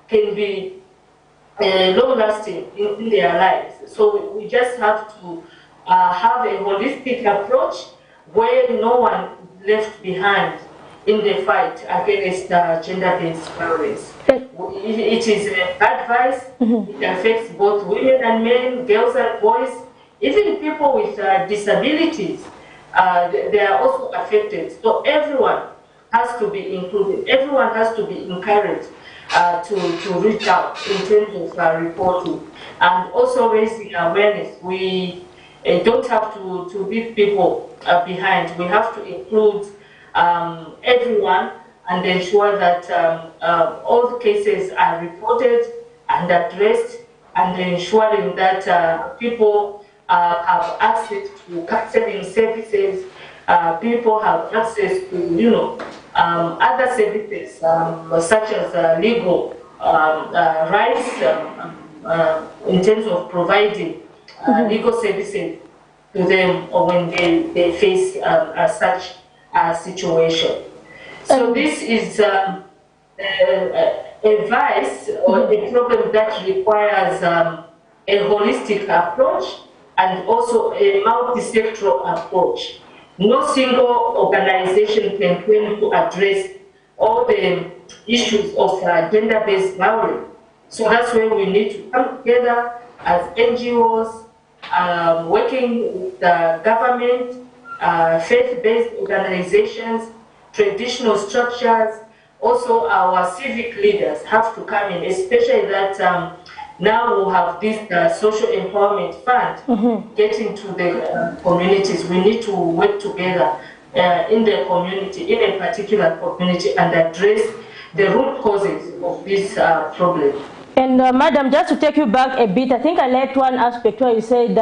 can be long-lasting in their lives. So we just have to have a holistic approach where no one is left behind in the fight against gender-based violence. It is advice. It affects both women and men, girls and boys, even people with disabilities. They are also affected. So everyone has to be included. Everyone has to be encouraged to reach out in terms of reporting and also raising awareness. We don't have to leave people behind. We have to include everyone and ensure that all the cases are reported and addressed, and ensuring that people have access to counseling services, people have access to, other services such as legal rights in terms of providing legal services to them when they face such a situation. So this is a vice or a problem that requires a holistic approach and also a multi-sectoral approach. No single organization can claim to address all the issues of gender-based violence. So that's where we need to come together as NGOs, working with the government, faith-based organizations, traditional structures. Also our civic leaders have to come in, especially that now we'll have this social empowerment fund getting to the communities. We need to work together in the community, in a particular community, and address the root causes of this problem.
And Madam, just to take you back a bit, I think I liked one aspect where you said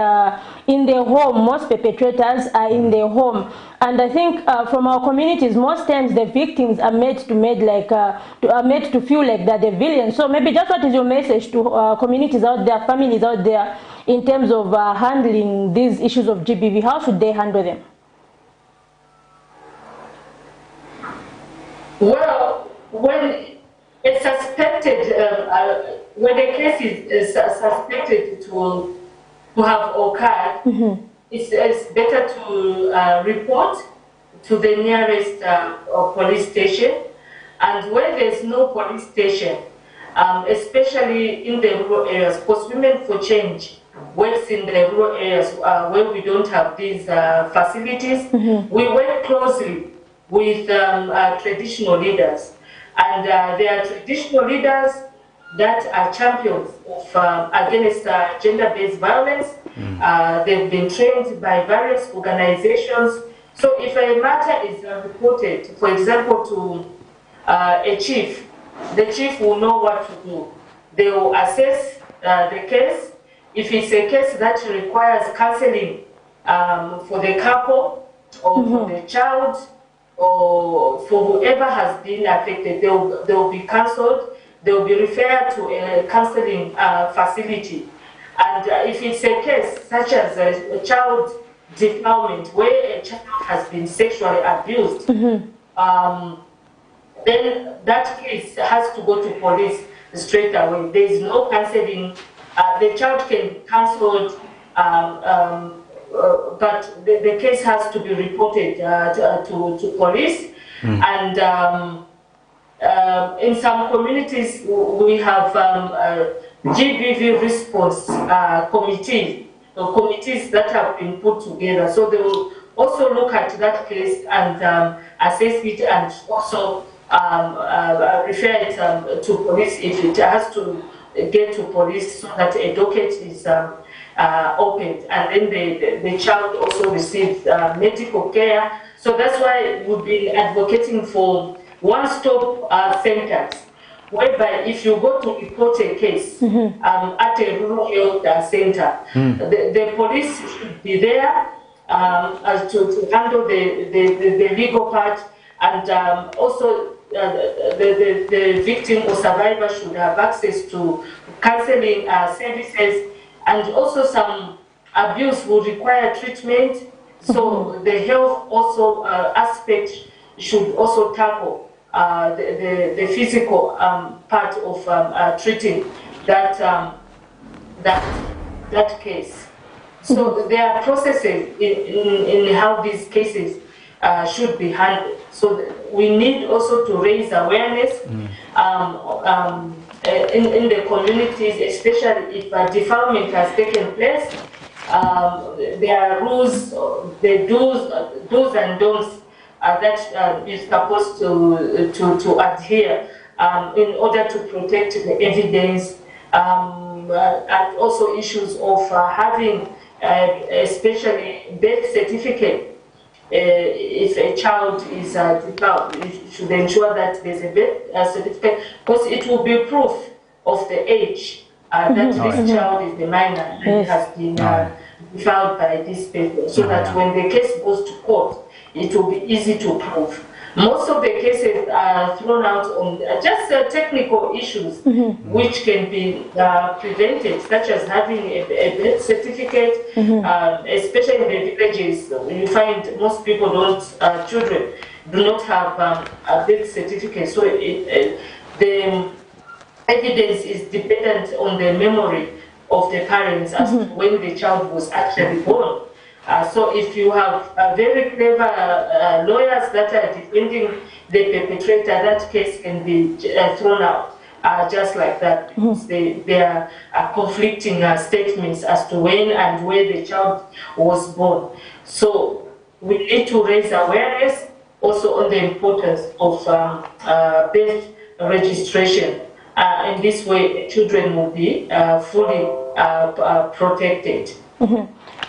in the home, most perpetrators are in the home. And I think from our communities, most times the victims are made to feel like they're the villains. So maybe just what is your message to communities out there, families out there, in terms of handling these issues of GBV? How should they handle them?
Well, when it's suspected, when a case is suspected to have occurred, it's better to report to the nearest police station. And where there's no police station, especially in the rural areas, because Women for Change works in the rural areas where we don't have these facilities, we work closely with traditional leaders. And there are traditional leaders that are champions of against gender-based violence. They've been trained by various organizations, So if a matter is reported, for example, to a chief, the chief will know what to do. They will assess the case. If it's a case that requires counseling for the couple or for the child or for whoever has been affected, they will be counseled. They will be referred to a counseling facility. And if it's a case such as a child defilement, where a child has been sexually abused, then that case has to go to police straight away. There is no counseling. The child can be counseled, but the case has to be reported to police. And in some communities, we have GBV response committees that have been put together. So they will also look at that case and assess it, and also refer it to police if it has to get to police, so that a docket is opened, and then the child also receives medical care. So that's why we've been advocating for one-stop centers, whereby if you go to report a case at a rural health center, the police should be there to handle the legal part, and also the victim or survivor should have access to counseling services, and also some abuse will require treatment. So the health also aspect should also tackle the physical part of treating that case. So there are processes in how these cases should be handled. So we need also to raise awareness in the communities, especially if defilement has taken place. There are rules, the do's and don'ts that is supposed to adhere in order to protect the evidence, and also issues of having especially birth certificate. If a child is defied, you should ensure that there's a birth certificate, because it will be proof of the age that this child is the minor and has been defiled by this person, so that when the case goes to court, it will be easy to prove. Most of the cases are thrown out on just technical issues which can be prevented, such as having a birth certificate, especially in the villages. You find most people children do not have a birth certificate, so the evidence is dependent on the memory of the parents as to when the child was actually born. So if you have very clever lawyers that are defending the perpetrator, that case can be thrown out just like that, because there are conflicting statements as to when and where the child was born. So we need to raise awareness also on the importance of birth registration. In this way, children will be fully protected.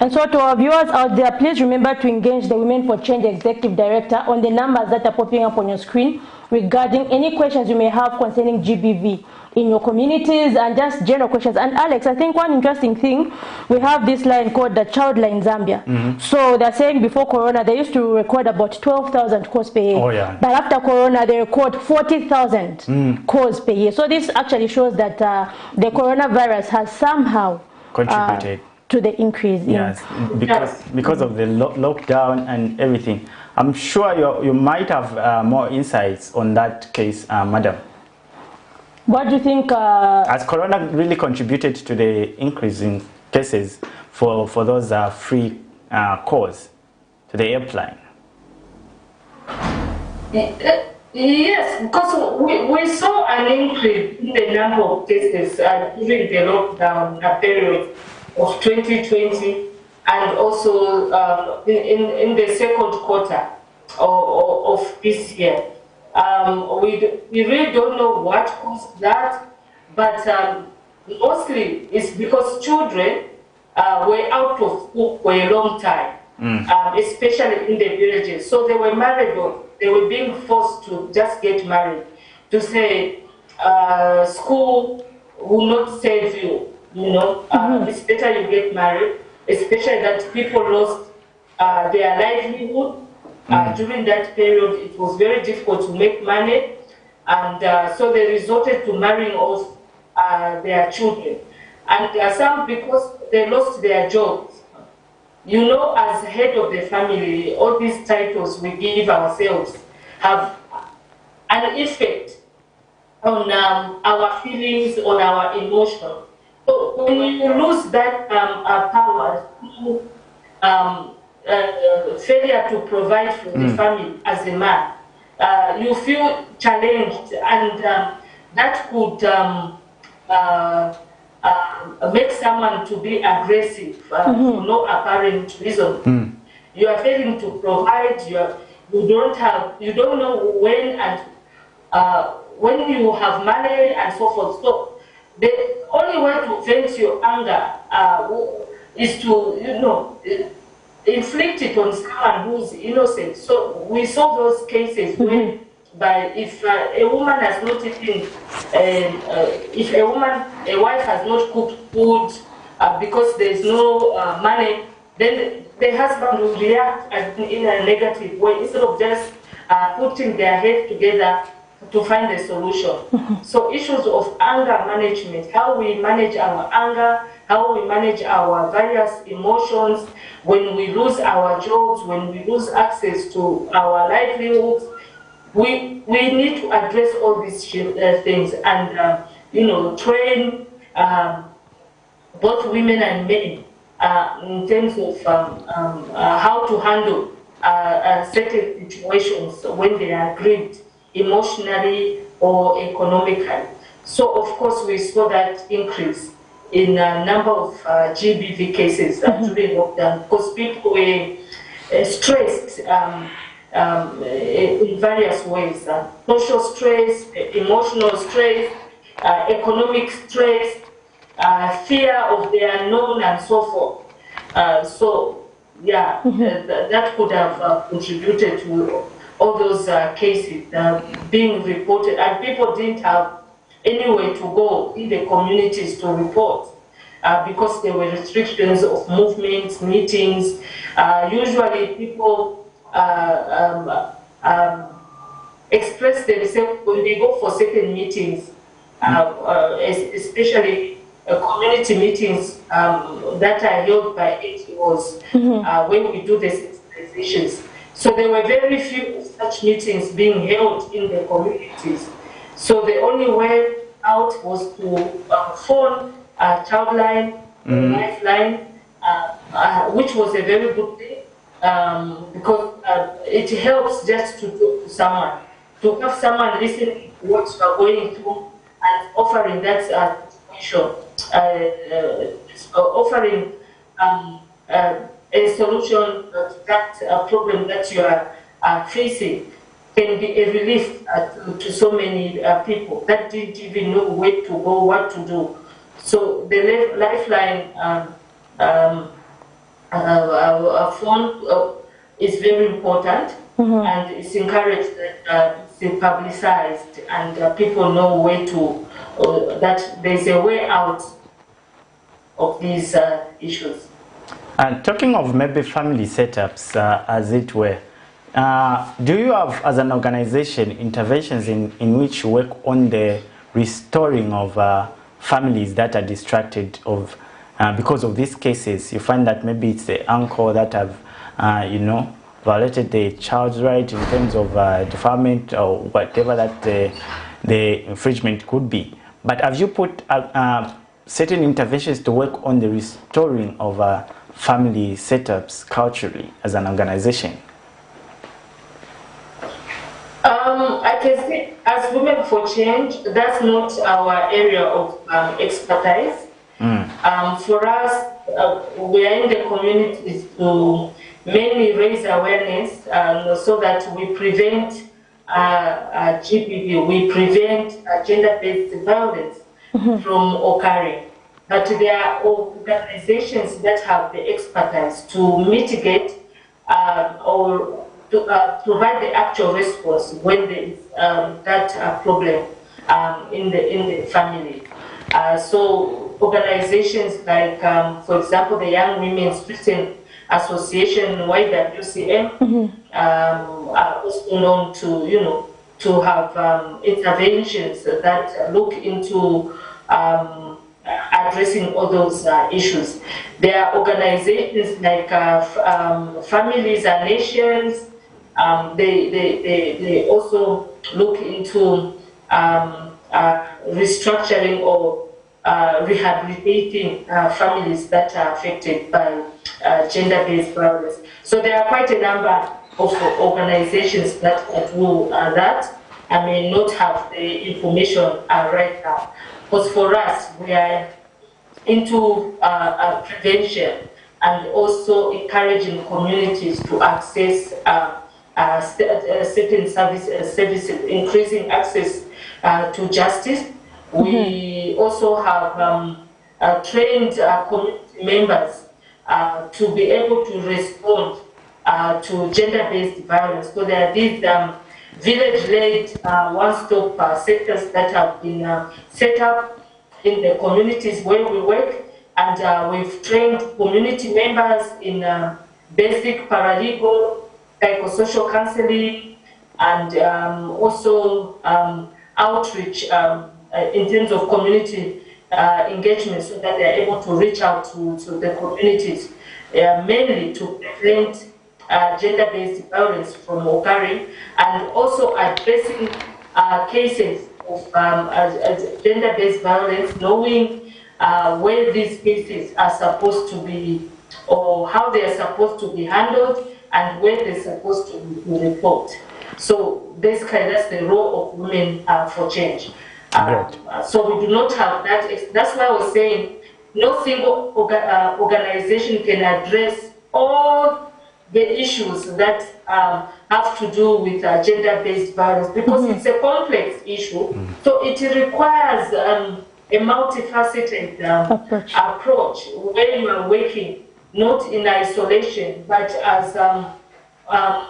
And so to our viewers out there, please remember to engage the Women for Change Executive Director on the numbers that are popping up on your screen regarding any questions you may have concerning GBV in your communities and just general questions. And Alex, I think one interesting thing, we have this line called the Child Line Zambia. So they're saying before Corona, they used to record about 12,000 calls per year. But after Corona, they record 40,000 calls per year. So this actually shows that the coronavirus has somehow
contributed
to the increase.
Because of the lockdown and everything. I'm sure you might have more insights on that case, madam.
What do you think?
Has Corona really contributed to the increase in cases for those free calls to the airplane?
Yes, because we saw an increase in the number of cases during the lockdown period of 2020, and also in the second quarter of this year. We really don't know what caused that, but mostly it's because children were out of school for a long time. especially in the villages. So they were married, or they were being forced to just get married, to say school will not save you, it's better you get married, especially that people lost their livelihood. During that period, it was very difficult to make money, and so they resorted to marrying off their children. And some, because they lost their jobs, as head of the family, all these titles we give ourselves have an effect on our feelings, on our emotions. So when you lose that power through failure to provide for the family as a man, you feel challenged, and that could make someone to be aggressive for no apparent reason. You are failing to provide. You don't know when when you have money and so forth. So the only way to vent your anger is to inflict it on someone who's innocent. So we saw those cases when, if a woman has not eaten, if a wife has not cooked food because there's no money, then the husband will react in a negative way instead of just putting their head together to find a solution. So issues of anger management, how we manage our anger, how we manage our various emotions when we lose our jobs, when we lose access to our livelihoods. We need to address all these things and train both women and men in terms of how to handle certain situations when they are grieved emotionally or economically. So of course we saw that increase in a number of GBV cases during lockdown because people were stressed in various ways. Social stress, emotional stress, economic stress, fear of the unknown and so forth. So yeah, that could have contributed to all those cases being reported, and people didn't have anywhere to go in the communities to report because there were restrictions of movements, meetings. Usually people express themselves when they go for certain meetings, especially community meetings that are held by NGOs when we do the sensitizations. So there were very few of such meetings being held in the communities. So the only way out was to phone Childline, Lifeline, which was a very good thing because it helps just to talk to someone, to have someone listening to what you are going through and offering that situation, offering a solution to that problem that you are facing can be a relief to so many people that didn't even know where to go, what to do. So the Lifeline phone is very important, and it's encouraged that it's publicized and people know where to, that there's a way out of these issues.
And talking of maybe family setups, as it were, do you have, as an organization, interventions in which you work on the restoring of families that are distracted of because of these cases? You find that maybe it's the uncle that have, violated the child's right in terms of deferment or whatever that the infringement could be. But have you put certain interventions to work on the restoring of family setups culturally as an organization?
I can say, as Women for Change, that's not our area of expertise. For us, we are in the communities to mainly raise awareness so that we prevent GBV, we prevent gender-based violence from occurring. But there are organizations that have the expertise to mitigate or to provide the actual response when there is that problem in the family. So organizations like, for example, the Young Women's Christian Association, YWCM, are also known to, to have interventions that look into addressing all those issues. There are organizations like Families and Nations. They also look into restructuring or rehabilitating families that are affected by gender-based violence. So there are quite a number of organizations that do that. I may not have the information right now. But for us, we are into prevention and also encouraging communities to access certain services, increasing access to justice. We also have trained community members to be able to respond to gender-based violence. So there are these village-led one-stop sectors that have been set up in the communities where we work, and we've trained community members in basic paralegal, psychosocial counseling, and also outreach in terms of community engagement, so that they are able to reach out to the communities, mainly to prevent gender-based violence from occurring, and also addressing cases of gender-based violence, knowing where these cases are supposed to be, or how they are supposed to be handled, and where they're supposed to report. So basically, that's the role of Women for Change. So we do not have that. That's why I was saying no single organization can address all the issues that have to do with gender-based violence, because it's a complex issue. So it requires a multifaceted approach where you are working not in isolation, but as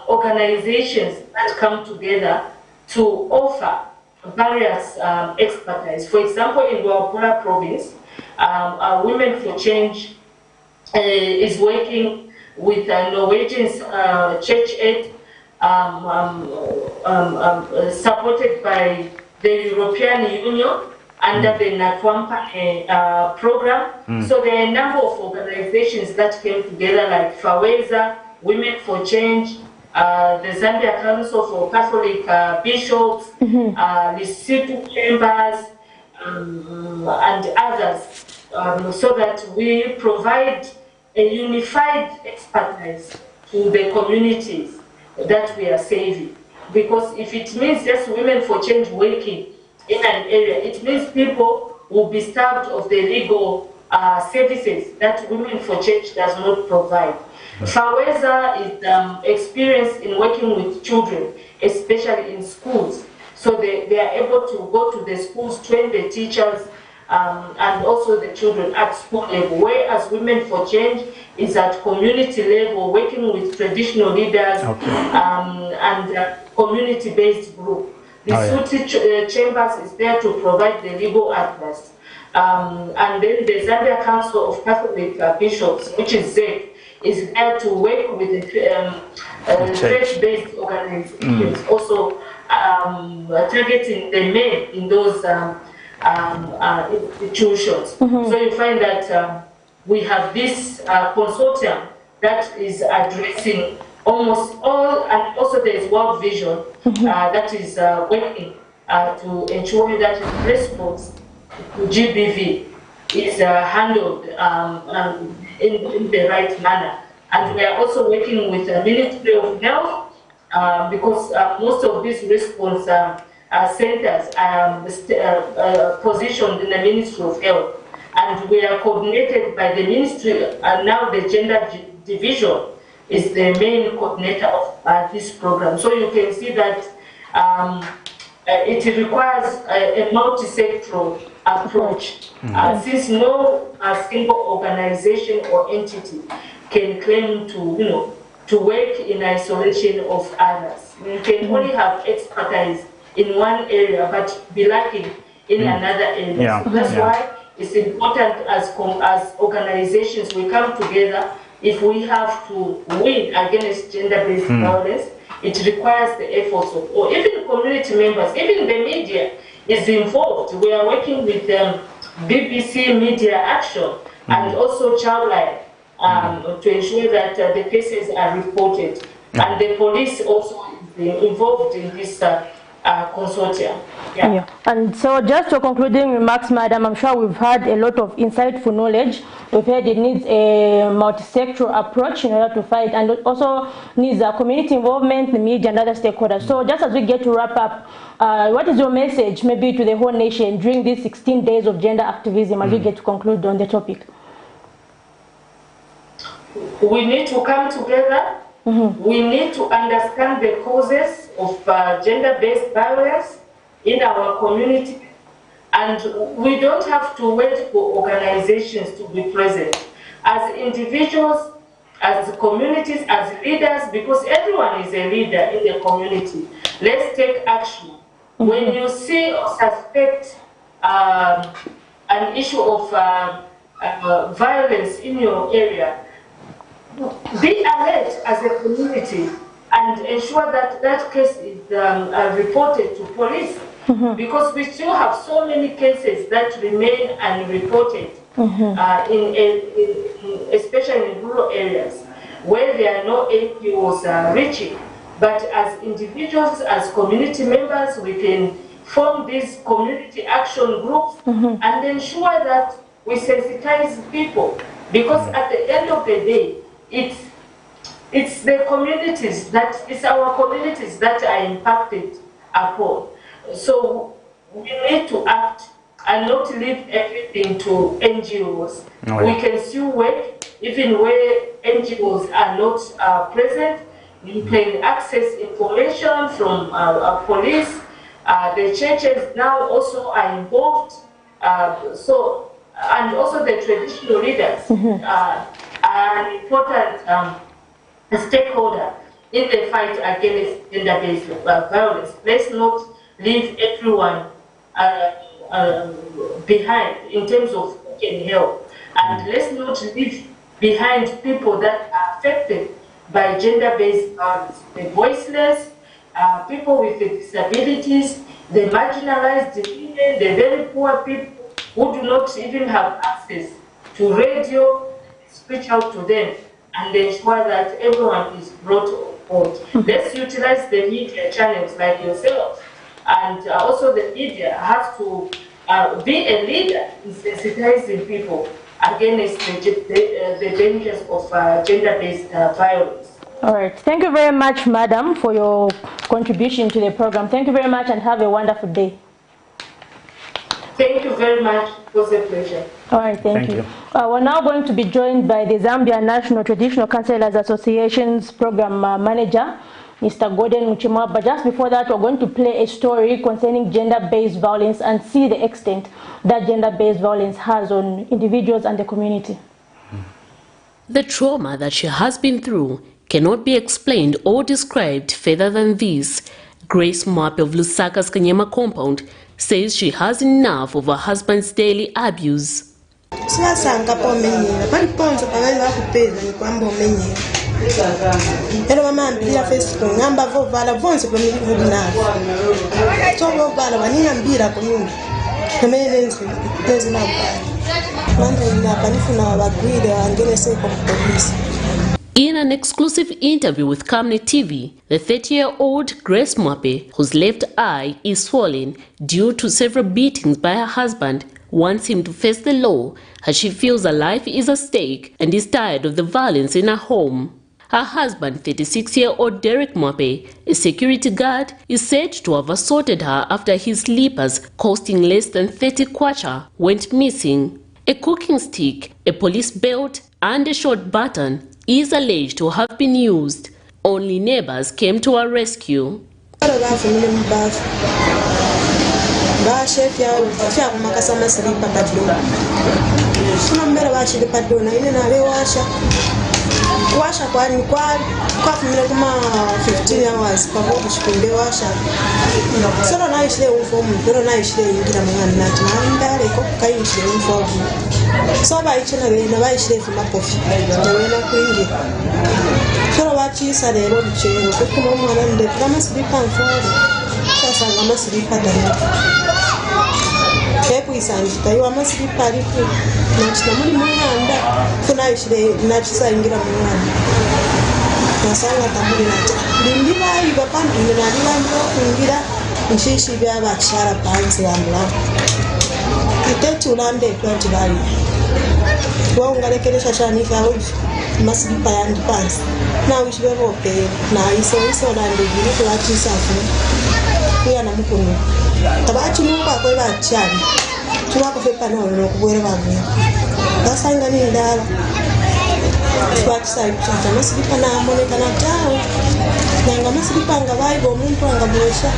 organizations that come together to offer various expertise. For example, in Luapula province, Women for Change is working with Norwegian church aid, supported by the European Union under the Natwampa program. So there are a number of organizations that came together, like FAWEZA, Women for Change, the Zambia Council for Catholic Bishops, Lesotho Chambers, and others, so that we provide a unified expertise to the communities that we are saving. Because if it means just Women for Change working in an area, it means people will be starved of the legal services that Women for Change does not provide. FAWEZA is experienced in working with children, especially in schools. So they are able to go to the schools, train the teachers, and also the children at school level, whereas Women for Change is at community level, working with traditional leaders and community-based group. The Lesotho Chambers is there to provide the legal advice. And then the Zambia Council of Catholic Bishops, which is ZEC, is there to work with the church-based organizations, also targeting the men in those institutions. So you find that we have this consortium that is addressing almost all, and also there is World Vision that is working to ensure that response to GBV is handled in the right manner. And we are also working with the Ministry of Health, because most of these response centers are positioned in the Ministry of Health. And we are coordinated by the ministry, and now the Gender Division is the main coordinator of this program. So you can see that it requires a multi-sectoral approach, since no single organization or entity can claim to, to work in isolation of others. You can only have expertise in one area but be lacking in another area. So that's why it's important as organizations we come together. If we have to win against gender-based violence, it requires the efforts of all, even community members, even the media is involved. We are working with BBC Media Action and also Childline to ensure that the cases are reported. And the police also is involved in this consortium.
Yeah. And so just to concluding remarks, Madam, I'm sure we've had a lot of insightful knowledge. We've heard it needs a multi-sectoral approach in order to fight, and also needs a community involvement, the media and other stakeholders. So just as we get to wrap up, what is your message maybe to the whole nation during these 16 days of gender activism as we get to conclude on the topic?
We need to come together. We need to understand the causes of gender-based violence in our community, and we don't have to wait for organizations to be present. As individuals, as communities, as leaders, because everyone is a leader in the community, let's take action. When you see or suspect an issue of violence in your area, be alert as a community and ensure that that case is reported to police, because we still have so many cases that remain unreported, especially in rural areas where there are no NGOs reaching. But as individuals, as community members, we can form these community action groups and ensure that we sensitize people, because at the end of the day, it's the communities it's our communities that are impacted upon. So we need to act and not leave everything to NGOs. We can still work even where NGOs are not present. You can access information from police. The churches now also are involved. And also the traditional leaders are an important stakeholder in the fight against gender-based violence. Let's not leave everyone behind in terms of who can help. And let's not leave behind people that are affected by gender-based violence. The voiceless, people with disabilities, the marginalized, the women, the very poor people who do not even have access to radio. Reach out to them and ensure that everyone is brought on board. Let's utilize the media channels like yourself, and also the media has to be a leader in sensitizing people against the dangers of gender-based violence.
All right. Thank you very much, Madam, for your contribution to the program. Thank you very much and have a wonderful day.
Thank you very much. It was a pleasure.
All right, thank you. We're now going to be joined by the Zambia National Traditional Councillors Association's Program Manager, Mr. Gordon Muchimwa. But just before that, we're going to play a story concerning gender-based violence and see the extent that gender-based violence has on individuals and the community.
The trauma that she has been through cannot be explained or described further than this. Grace Mape of Lusaka's Kanyama compound says she has enough of her husband's daily abuse. In an exclusive interview with Camnet TV, the 30-year-old Grace Mape, whose left eye is swollen due to several beatings by her husband, wants him to face the law as she feels her life is at stake and is tired of the violence in her home. Her husband, 36-year-old Derek Mape, a security guard, is said to have assaulted her after his slippers, costing less than 30 kwacha, went missing. A cooking stick, a police belt, and a short baton is alleged to have been used. Only neighbors came to her rescue.
washa kwani kwa kumile kuma 15 hours pabo kuchikumbe washa soro na ishile uniform pero na ishile ingira mwana nati mandale ko kai ishile uniform so ba ichina bena ba ishile fuma pofi na wena kuingira soro bachisa lero mchero kuko mwana nde kama silipa mforo sasa ngama silipa dana kepu isanjita yo amasilipa alipo nachina muri mwana kuna ishile nachisa ingira mwana nasanga tamuri nati lindi bayi bapandi nalila ndo kuingira nshishi bya bakishara pansi yamla iteti ulande planti bayi wa ungalekelesha shani ka wifi masilipa yandi pansi na wishi bebo pe na iso lande gili kulachisa fu kuya na mukunu tabachi numba kwa bachani tuwako fepa no kubwere babu basanga ni ndala twakisa kuchata masilipa na moneka na tao nanga masilipa ngabaibo muntu angabwesha.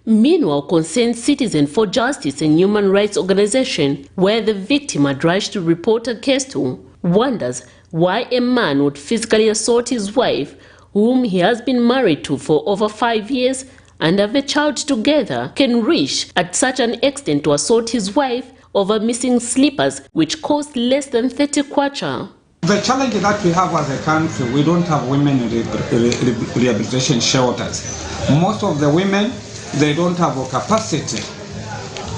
Meanwhile, Concerned Citizen for Justice and Human Rights Organization, where the victim had rushed to report a case to, wonders why a man would physically assault his wife, whom he has been married to for over 5 years, and have a child together, can reach at such an extent to assault his wife over missing slippers, which cost less than 30 kwacha.
The challenge that we have as a country, we don't have women rehabilitation shelters. Most of the women, they don't have a capacity.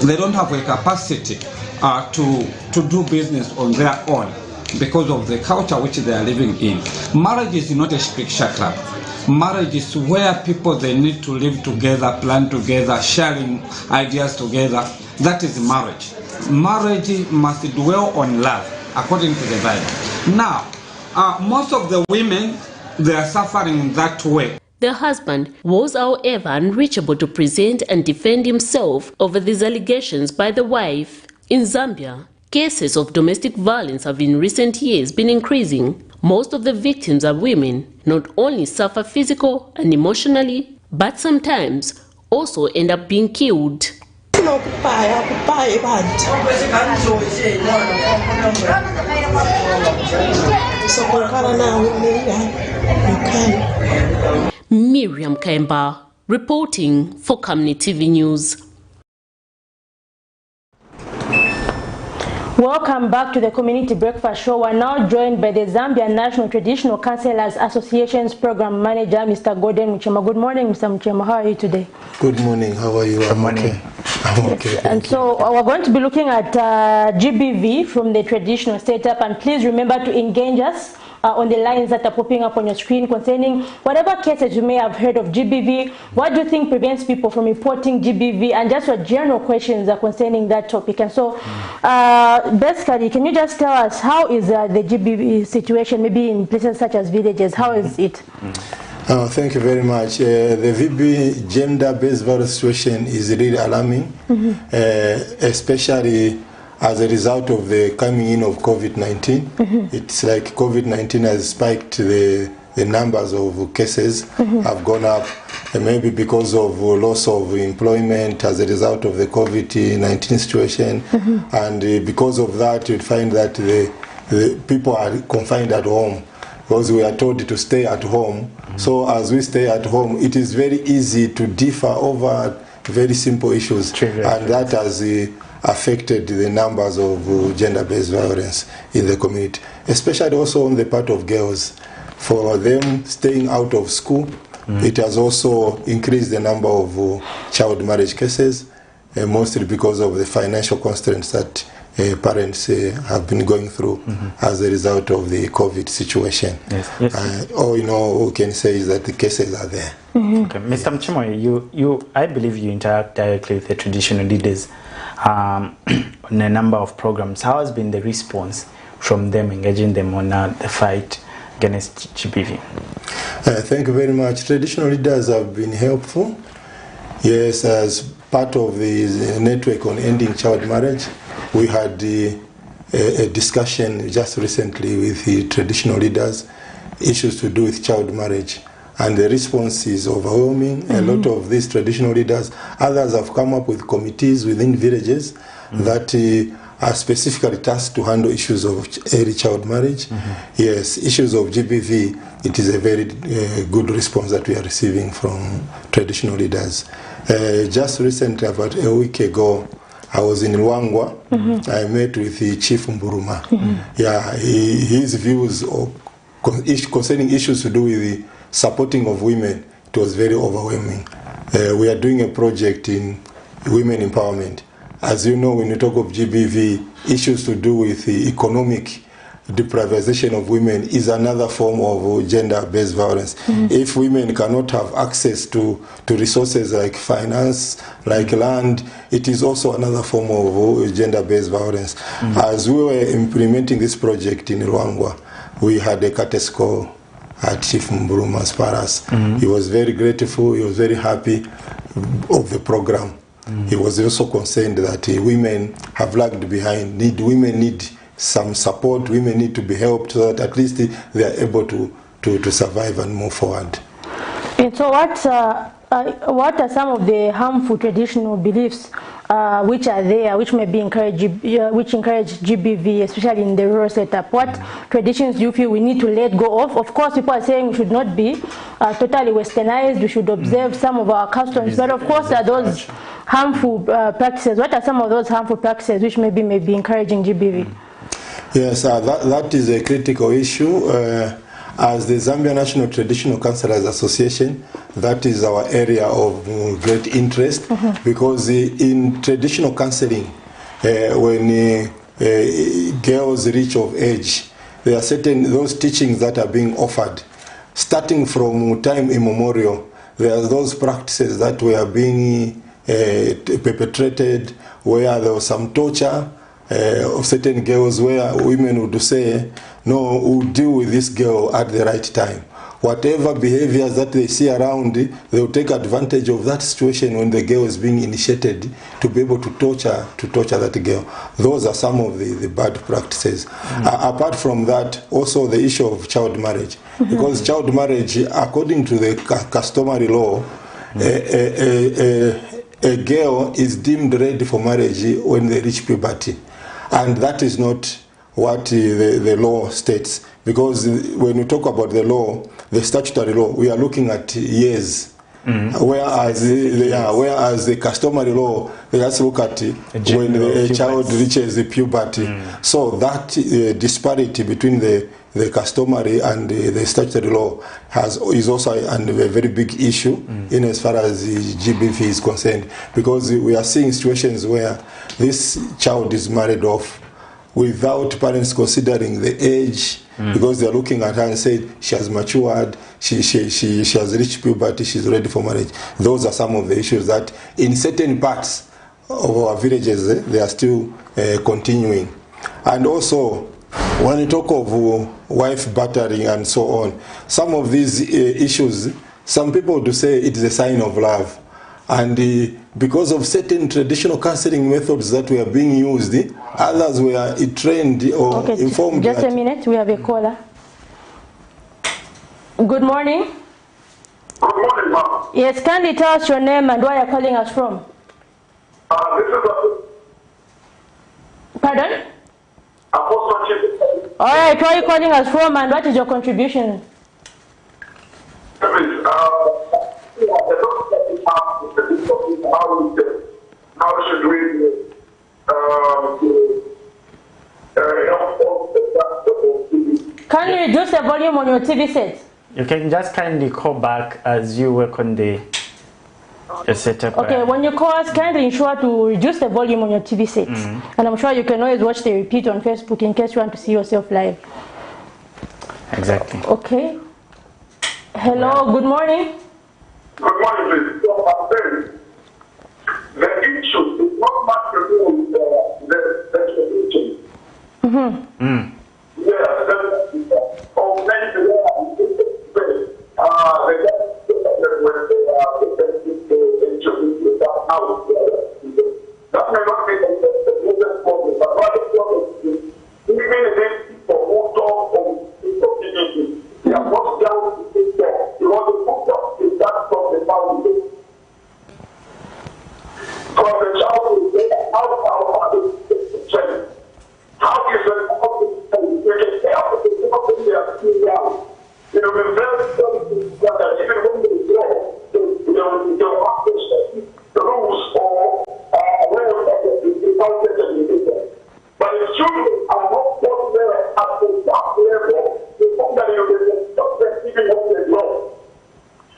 They don't have a capacity to do business on their own because of the culture which they are living in. Marriage is not a picture club. Marriage is where people, they need to live together, plan together, sharing ideas together. That is marriage. Marriage must dwell on love, according to the Bible. Now, most of the women, they are suffering in that way.
The husband was, however, unreachable to present and defend himself over these allegations by the wife. In Zambia, cases of domestic violence have in recent years been increasing. Most of the victims are women, not only suffer physical and emotionally, but sometimes also end up being killed. Miriam Kemba, reporting for Camnet TV News.
Welcome back to the Community Breakfast Show. We're now joined by the Zambia National Traditional Councillors Association's Program Manager, Mr. Gordon Muchema. Good morning, Mr. Muchema. How are you today?
Good morning. How are you? I'm okay. I'm okay.
Yes. And so we're going to be looking at GBV from the traditional setup. And please remember to engage us on the lines that are popping up on your screen concerning whatever cases you may have heard of GBV. What do you think prevents people from reporting GBV? And just your general questions concerning that topic. And so basically, can you just tell us how is the GBV situation, maybe in places such as villages? How is it?
Thank you very much. The VB gender-based violence situation is really alarming, especially as a result of the coming in of COVID-19. It's like COVID-19 has spiked the numbers of cases have gone up, and maybe because of loss of employment as a result of the COVID-19 situation, and because of that you find that the people are confined at home because we are told to stay at home. So as we stay at home, it is very easy to differ over very simple issues, and that has affected the numbers of gender-based violence in the community, especially also on the part of girls. For them staying out of school, it has also increased the number of child marriage cases, mostly because of the financial constraints that parents have been going through as a result of the COVID situation. All you know, we can say is that the cases are there.
Okay. Mr. Muchemo, I believe you interact directly with the traditional leaders on a number of programs. How has been the response from them, engaging them on the fight against GBV?
Thank you very much. Traditional leaders have been helpful. Yes, as part of the network on ending child marriage, we had a discussion just recently with the traditional leaders, issues to do with child marriage. And the response is overwhelming. A lot of these traditional leaders, others have come up with committees within villages that are specifically tasked to handle issues of early child marriage. Yes, issues of GBV, it is a very good response that we are receiving from traditional leaders. Just recently, about a week ago, I was in Luangwa. I met with the Chief Mburuma. Yeah, his views concerning issues to do with the supporting of women, it was very overwhelming. We are doing a project in women empowerment. As you know, when you talk of GBV, issues to do with the economic deprivation of women is another form of gender-based violence. If women cannot have access to resources like finance, like land, it is also another form of gender-based violence. As we were implementing this project in Luangwa, we had a courtesy call at Chief Mburuma's palace. He was very grateful, he was very happy of the program. He was also concerned that women have lagged behind. Women need some support, women need to be helped so that at least they are able to survive and move forward.
And so what are some of the harmful traditional beliefs which are there, which may be which encourage GBV, especially in the rural setup? What traditions do you feel we need to let go of? Of course, people are saying we should not be totally westernized, we should observe some of our customs, but of course there are those harmful practices. What are some of those harmful practices which may be encouraging GBV?
Yes, that is a critical issue. As the Zambia National Traditional Counselors Association, that is our area of great interest, because in traditional counseling, when girls reach of age, there are those teachings that are being offered. Starting from time immemorial, there are those practices that were being perpetrated, where there was some torture of certain girls, where women would say, no, we'll deal with this girl at the right time. Whatever behaviors that they see around, they will take advantage of that situation when the girl is being initiated to be able to torture that girl. Those are some of the bad practices. Apart from that, also the issue of child marriage. Because child marriage, according to the customary law, a girl is deemed ready for marriage when they reach puberty. And that is not what the law states. Because when we talk about the law, the statutory law, we are looking at years. Whereas the customary law, they just look at when a child reaches the puberty. So that disparity between the customary and the statutory law is also a very big issue in as far as the GBV is concerned, because we are seeing situations where this child is married off without parents considering the age, because they are looking at her and say she has matured, she has reached puberty, she's ready for marriage. Those are some of the issues that in certain parts of our villages they are still continuing. And also, when you talk of wife battering and so on, some of these issues, some people do say it is a sign of love. And because of certain traditional counseling methods that were being used, others were trained or informed.
Just a minute, we have a caller. Good morning.
Good morning, ma'am.
Yes, kindly tell us your name and where you're calling us from.
This is
Pardon? All right, where are you calling us from and what is your contribution?
How should we
Can you reduce the volume on your TV set?
You can just kindly call back as you work on the setup.
Okay, when you call us, kindly ensure to reduce the volume on your TV set. And I'm sure you can always watch the repeat on Facebook in case you want to see yourself live.
Exactly.
Okay. Hello, good morning.
Good morning, please. The issue is not much to do with the solution. Yes, that may not be the biggest problem, but what the problem is, even the people who talk of stupidity, they are not down to take care. You want to put up is that from the family. From the child, how far is the strength? about such education. But the children are not taught well at the top level, the fact that you can stop them even what they know.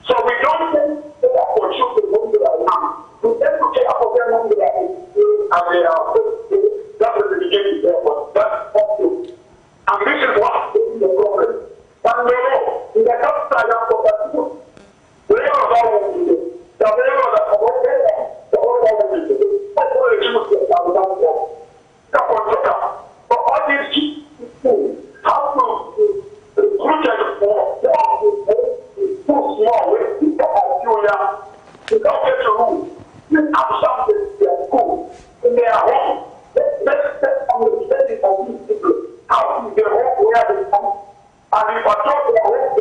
So we don't care for children when they are young. We tend to care for them when they are in school and they are that was the beginning there, but that's not true. And this is what is the problem. And they know, in the top side of the school, wherever that will be, the wherever that will be, the whole that will be, that's all the children that will come from. But all these kids how to recruit them for too small with people are too young. You don't get to room. You have something in their school, in their home. Let's understanding of these people. How is their home where they come? And if I talk about home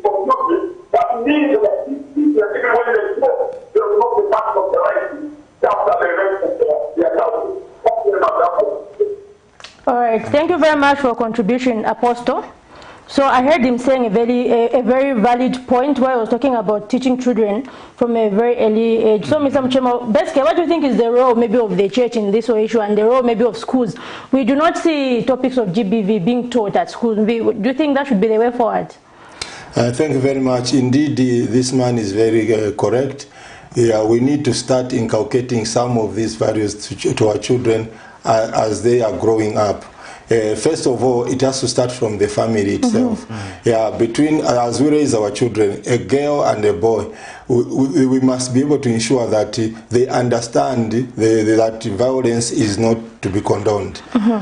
for children, that means that these people, even when they grow, they will not be part of the right thing. After the rest of their childhood.
All right, thank you very much for your contribution, Apostle. So I heard him saying a very valid point where he was talking about teaching children from a very early age. So, Mr. Mchemo, basically, what do you think is the role maybe of the church in this whole issue and the role maybe of schools? We do not see topics of GBV being taught at schools. Do you think that should be the way forward?
Thank you very much. Indeed, this man is very correct. Yeah, we need to start inculcating some of these values to our children as they are growing up. First of all, it has to start from the family itself. Yeah, between as we raise our children, a girl and a boy, we must be able to ensure that they understand that violence is not to be condoned.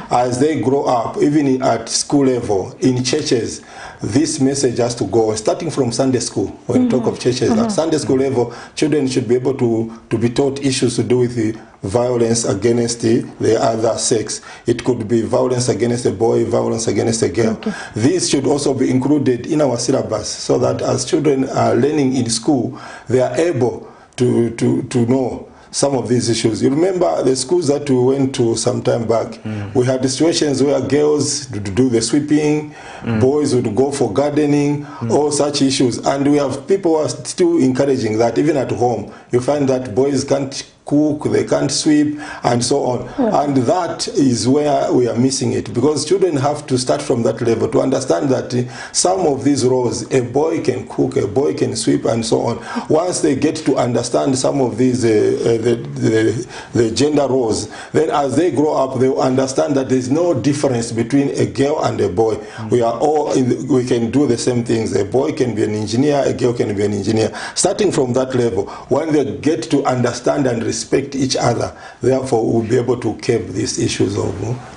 As they grow up, even at school level, in churches, this message has to go, starting from Sunday school. When we talk of churches, at Sunday school level, children should be able to be taught issues to do with the violence against the other sex. It could be violence against a boy, violence against a girl. This should also be included in our syllabus so that as children are learning in school, they are able to know some of these issues. You remember the schools that we went to some time back, we had situations where girls would do the sweeping, boys would go for gardening, all such issues. And we have people who are still encouraging that even at home. You find that boys can't cook, they can't sweep, and so on. And that is where we are missing it, because children have to start from that level to understand that some of these roles, a boy can cook, a boy can sweep, and so on. Once they get to understand some of these the gender roles, then as they grow up, they will understand that there is no difference between a girl and a boy. We are all we can do the same things. A boy can be an engineer, a girl can be an engineer. Starting from that level, when they get to understand and respect each other, therefore we'll be able to curb these issues of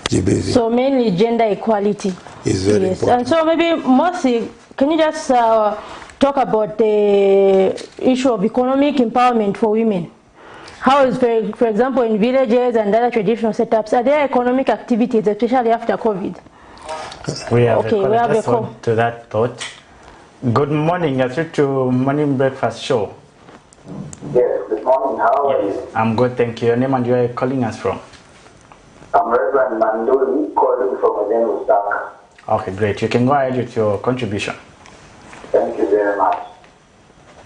GBV.
So mainly gender equality
is very important.
And so maybe Mosi, can you just talk about the issue of economic empowerment for women? How is, for example, in villages and other traditional setups, are there economic activities, especially after COVID?
We have
we have a call
to that thought. Good morning, you're through to Morning Breakfast Show.
Yes, good morning. How are you?
I'm good, thank you. Your name and where are you calling us from?
I'm Reverend Mandoli, calling from Eden, Lusaka.
Okay, great. You can go ahead with your contribution.
Thank you very much.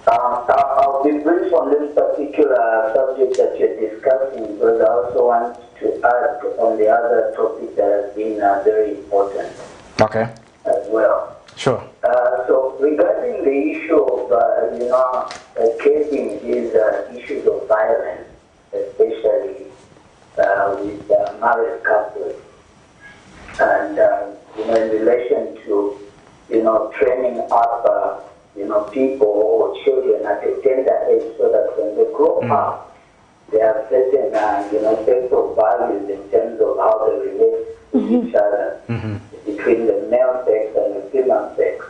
I'll be brief on this particular subject that you're discussing, because I also want to add on the other topic that has been very important.
Okay.
As well.
Sure.
So regarding the issue of, curbing these issues of violence, especially with married couples, and in relation to training up people or children at a tender age, so that when they grow up, they have certain sets of values in terms of how they relate with each other, between the male sex and the female sex.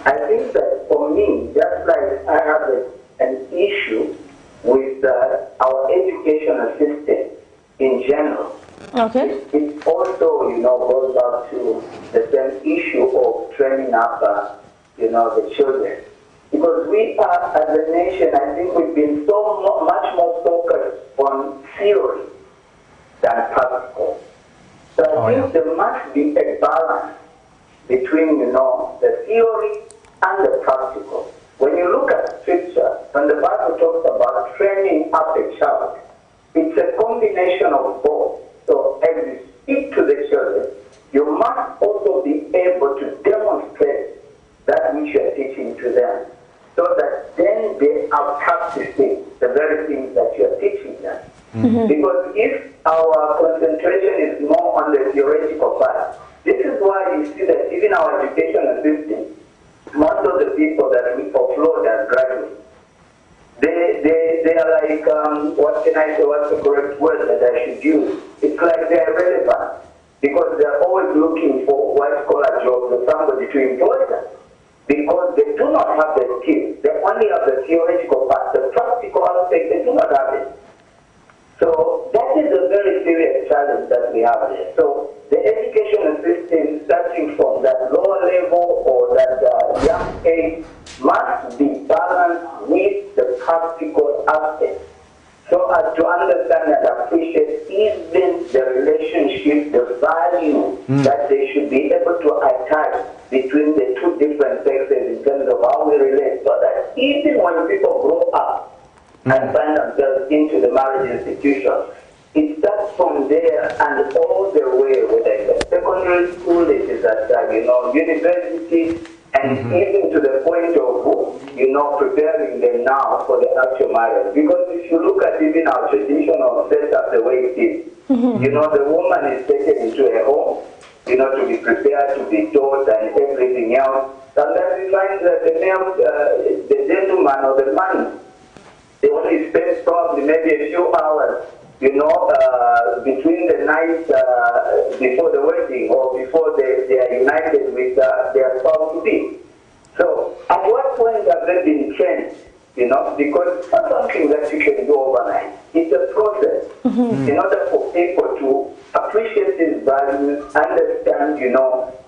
I think that for me, just like I have an issue with our educational system in general, it also, goes back to the same issue of training up, the children. Because we are, as a nation, I think we've been so much more focused on theory than practical. So I think there must be a balance between, the theory and the practical. When you look at scripture, when the Bible talks about training up a child, it's a combination of both. to the children, you must also be able to demonstrate that which you are teaching to them, so that then they are practicing the very things that you are teaching them. Because if our concentration is more on the theoretical part, this is why you see that even our educational system, most of the people that we offload as graduates, they are like, what can I say, what's the correct word that I should use? It's like they're relevant, because they're always looking for white-collar jobs or somebody to employ them, because they do not have the skills. They only have the theoretical part. The practical aspect, they do not have it. So that is a very serious challenge that we have there. So the educational system, starting from that lower level or that young age, must be balanced with the practical aspect, so as to understand and appreciate even the relationship, the value that they should be able to attach between the two different sexes in terms of how we relate, so that even when people grow up and find themselves into the marriage institution, it starts from there and all the way, whether it's at secondary school, it is at university, and even to the point of preparing them now for the actual marriage. Because if you look at even our traditional setup, the way it is, the woman is taken into a home, to be prepared, to be taught, and everything else. Sometimes we find that the male, the gentleman or the man, they only spend probably maybe a few hours, between the night before the wedding or before they are united with their spouse to be. So at what point have they been trained? Because it's not something that you can do overnight. It's a process in order for people to appreciate these values, understand,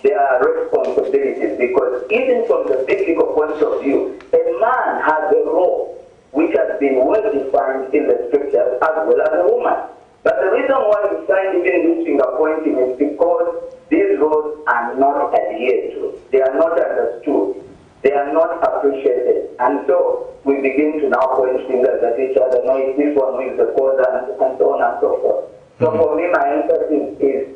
their responsibilities. Because even from the biblical point of view, a man has a role which has been well defined in the scriptures, as well as a woman. But the reason why we find even this finger pointing is because these roles are not adhered to. They are not understood. They are not appreciated. And so we begin to now point fingers at each other. No, it's this one who is the cause, and so on and so forth. So for me, my emphasis is,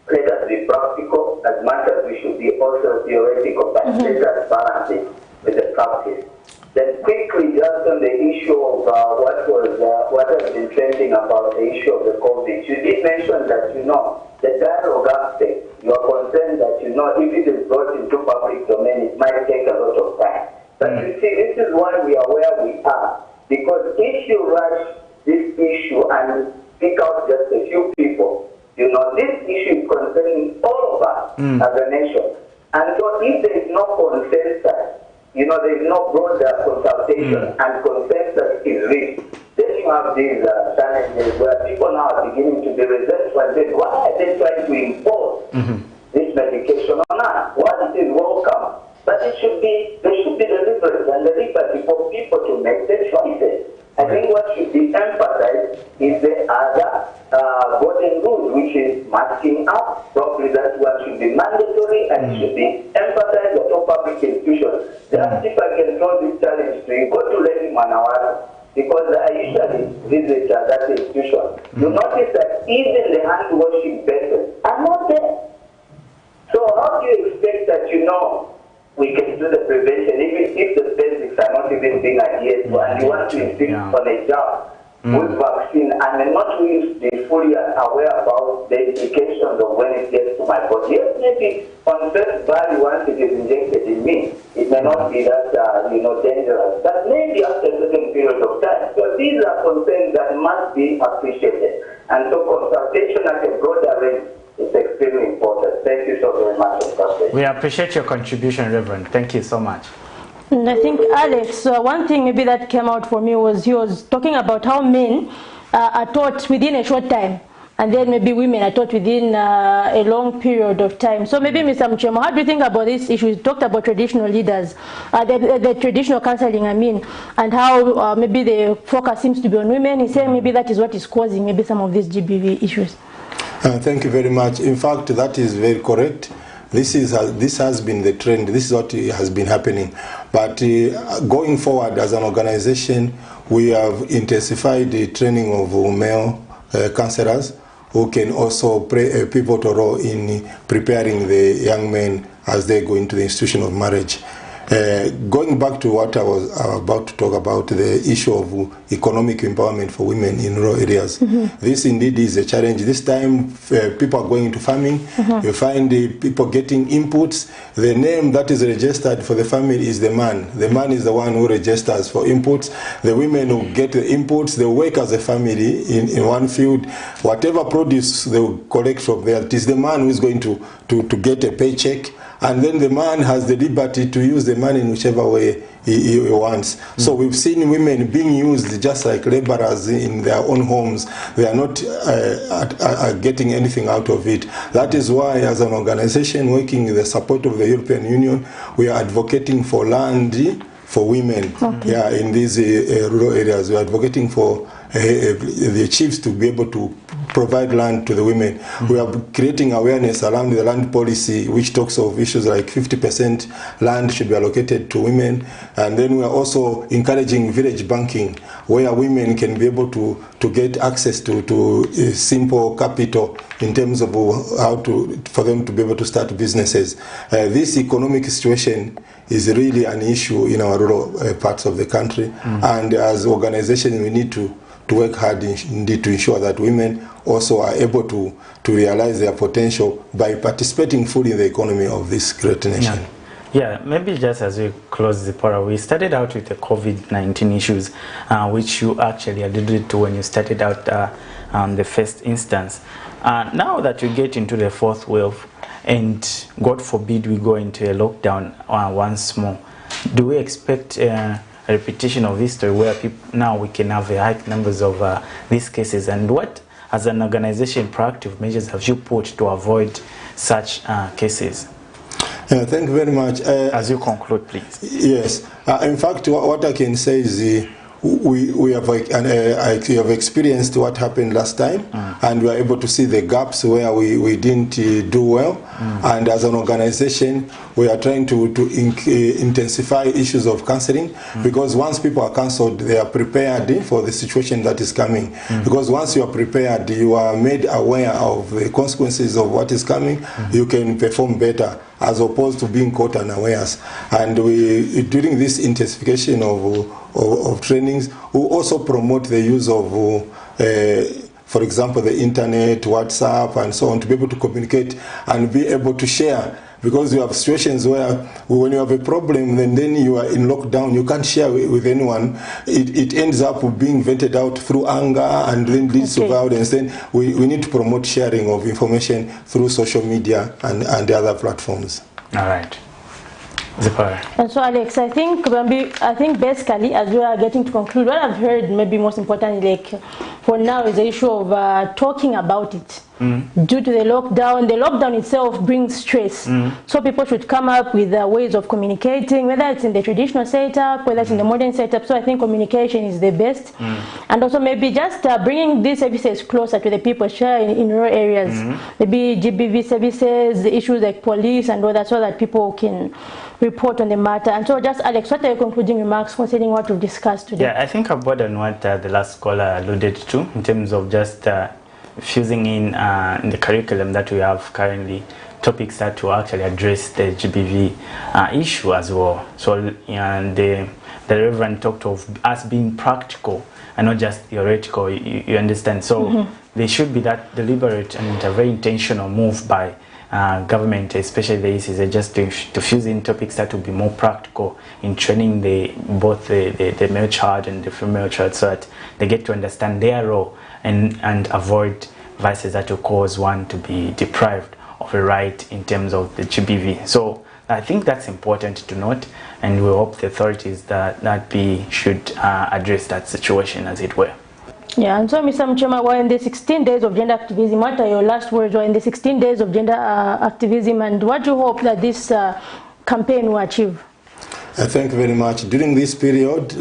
let us be practical as much as we should be also theoretical, but let us balance it with the practice. Then quickly, just on the issue of what has been trending about the issue of the COVID, you did mention that, the dialogue aspect, you are concerned that, if it is brought into public domain, it might take a lot of time. But you see, this is why we are where we are. Because if you rush this issue and pick out just a few people, this issue is concerning all of us as a nation. And so if there is no consensus, there is no broader consultation and consensus is reached, then you have these challenges where people now are beginning to be resentful and say, why are they trying to impose this medication on us? Well, it is welcome, but there should be deliberate and the liberty for people to make their choices. I think what should be emphasized is the other golden rule, which is masking up. Probably that one should be mandatory and should be emphasized at all public institutions. Just if I can throw this challenge to you, go to Lady Manawara, because I usually visit that institution. You notice that even the hand washing basins are not there. So how do you expect that we can do the prevention even if the basics are not even being adhered to, and you want to insist on a job with vaccine and not really be fully aware about the implications of when it gets to my body? Yes, maybe on first value, once it is injected in me, it may not be that dangerous, but maybe after a certain period of time. So these are concerns that must be appreciated, and so consultation at a broader range is extremely important. Thank you so very much.
We appreciate your contribution, Reverend. Thank you so much.
And I think, Alex, one thing maybe that came out for me was he was talking about how men are taught within a short time, and then maybe women are taught within a long period of time. So maybe, Mr. Mchemo, how do you think about this issue? You talked about traditional leaders, the traditional counseling, and how maybe the focus seems to be on women. He's saying maybe that is what is causing maybe some of these GBV issues.
Thank you very much. In fact, that is very correct. This has been the trend. This is what has been happening. But going forward as an organization, we have intensified the training of male counselors who can also play a pivotal role in preparing the young men as they go into the institution of marriage. Going back to what I was about to talk about, the issue of economic empowerment for women in rural areas. This indeed is a challenge. This time people are going into farming. You find the people getting inputs. The name that is registered for the family is the man. The man is the one who registers for inputs. The women who get the inputs, they work as a family in one field. Whatever produce they will collect from there, it is the man who is going to get a paycheck. And then the man has the liberty to use the money in whichever way he wants. So we've seen women being used just like laborers in their own homes. They are not getting anything out of it. That is why, as an organization working with the support of the European Union, we are advocating for land for women in these rural areas. We are advocating for the chiefs to be able to provide land to the women. We are creating awareness around the land policy, which talks of issues like 50% land should be allocated to women. And then we are also encouraging village banking, where women can be able to get access to simple capital in terms of for them to be able to start businesses. This economic situation is really an issue in our rural parts of the country. And as organizations, we need to work hard indeed to ensure that women also are able to realize their potential by participating fully in the economy of this great nation.
Yeah, maybe just as we close the forum, we started out with the COVID-19 issues, which you actually alluded to when you started out the first instance. Now that we get into the fourth wave, and God forbid we go into a lockdown once more, do we expect a repetition of history where now we can have a high numbers of these cases? And what, as an organization, proactive measures have you put to avoid such cases?
Thank you very much.
As you conclude, please.
Yes. In fact, what I can say is we have experienced what happened last time, and we are able to see the gaps where we didn't do well. And as an organization, we are trying to intensify issues of counseling, because once people are counseled, they are prepared for the situation that is coming. Because once you are prepared, you are made aware of the consequences of what is coming, you can perform better, as opposed to being caught unawares. And during this intensification of trainings, we also promote the use of, for example, the internet, WhatsApp, and so on, to be able to communicate and be able to share. Because you have situations where when you have a problem and then you are in lockdown, you can't share with anyone. It ends up being vented out through anger and then leads to violence. Then we need to promote sharing of information through social media and the other platforms.
All right. Zipporah.
And so, Alex, I think basically, as we are getting to conclude, what I've heard maybe most importantly, like for now, is the issue of talking about it. Due to the lockdown itself brings stress. So people should come up with ways of communicating, whether it's in the traditional setup, whether it's in the modern setup. So I think communication is the best. And also maybe just bringing these services closer to the people in rural areas. Maybe GBV services, the issues like police and all that, so that people can report on the matter. And so just, Alex, what are your concluding remarks concerning what we've discussed today?
Yeah, I think about on what the last caller alluded to in terms of just fusing in the curriculum that we have currently topics that will actually address the GBV issue as well. So the Reverend talked of us being practical and not just theoretical, you understand. So there should be that deliberate and a very intentional move by government, especially the ECs, just to fuse in topics that will be more practical in training both the male child and the female child, so that they get to understand their role and avoid vices that will cause one to be deprived of a right in terms of the GBV. So I think that's important to note, and we hope the authorities that should address that situation, as it were.
Yeah, and so Mr. Mchema, we're in the 16 days of gender activism. What are your last words? We're in the 16 days of gender activism, and what do you hope that this campaign will achieve?
Thank you very much. During this period,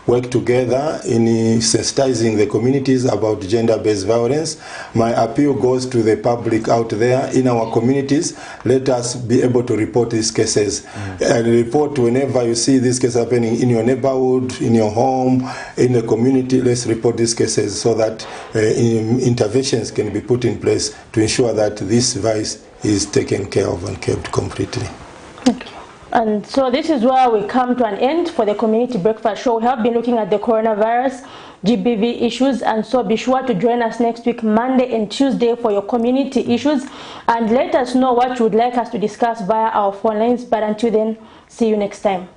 work together in sensitizing the communities about gender-based violence. My appeal goes to the public out there in our communities. Let us be able to report these cases. And report whenever you see these cases happening in your neighborhood, in your home, in the community. Let's report these cases so that interventions can be put in place to ensure that this vice is taken care of and kept completely.
Okay. And so this is where we come to an end for the Community Breakfast Show. We have been looking at the coronavirus, GBV issues, and so be sure to join us next week, Monday and Tuesday, for your community issues. And let us know what you would like us to discuss via our phone lines. But until then, see you next time.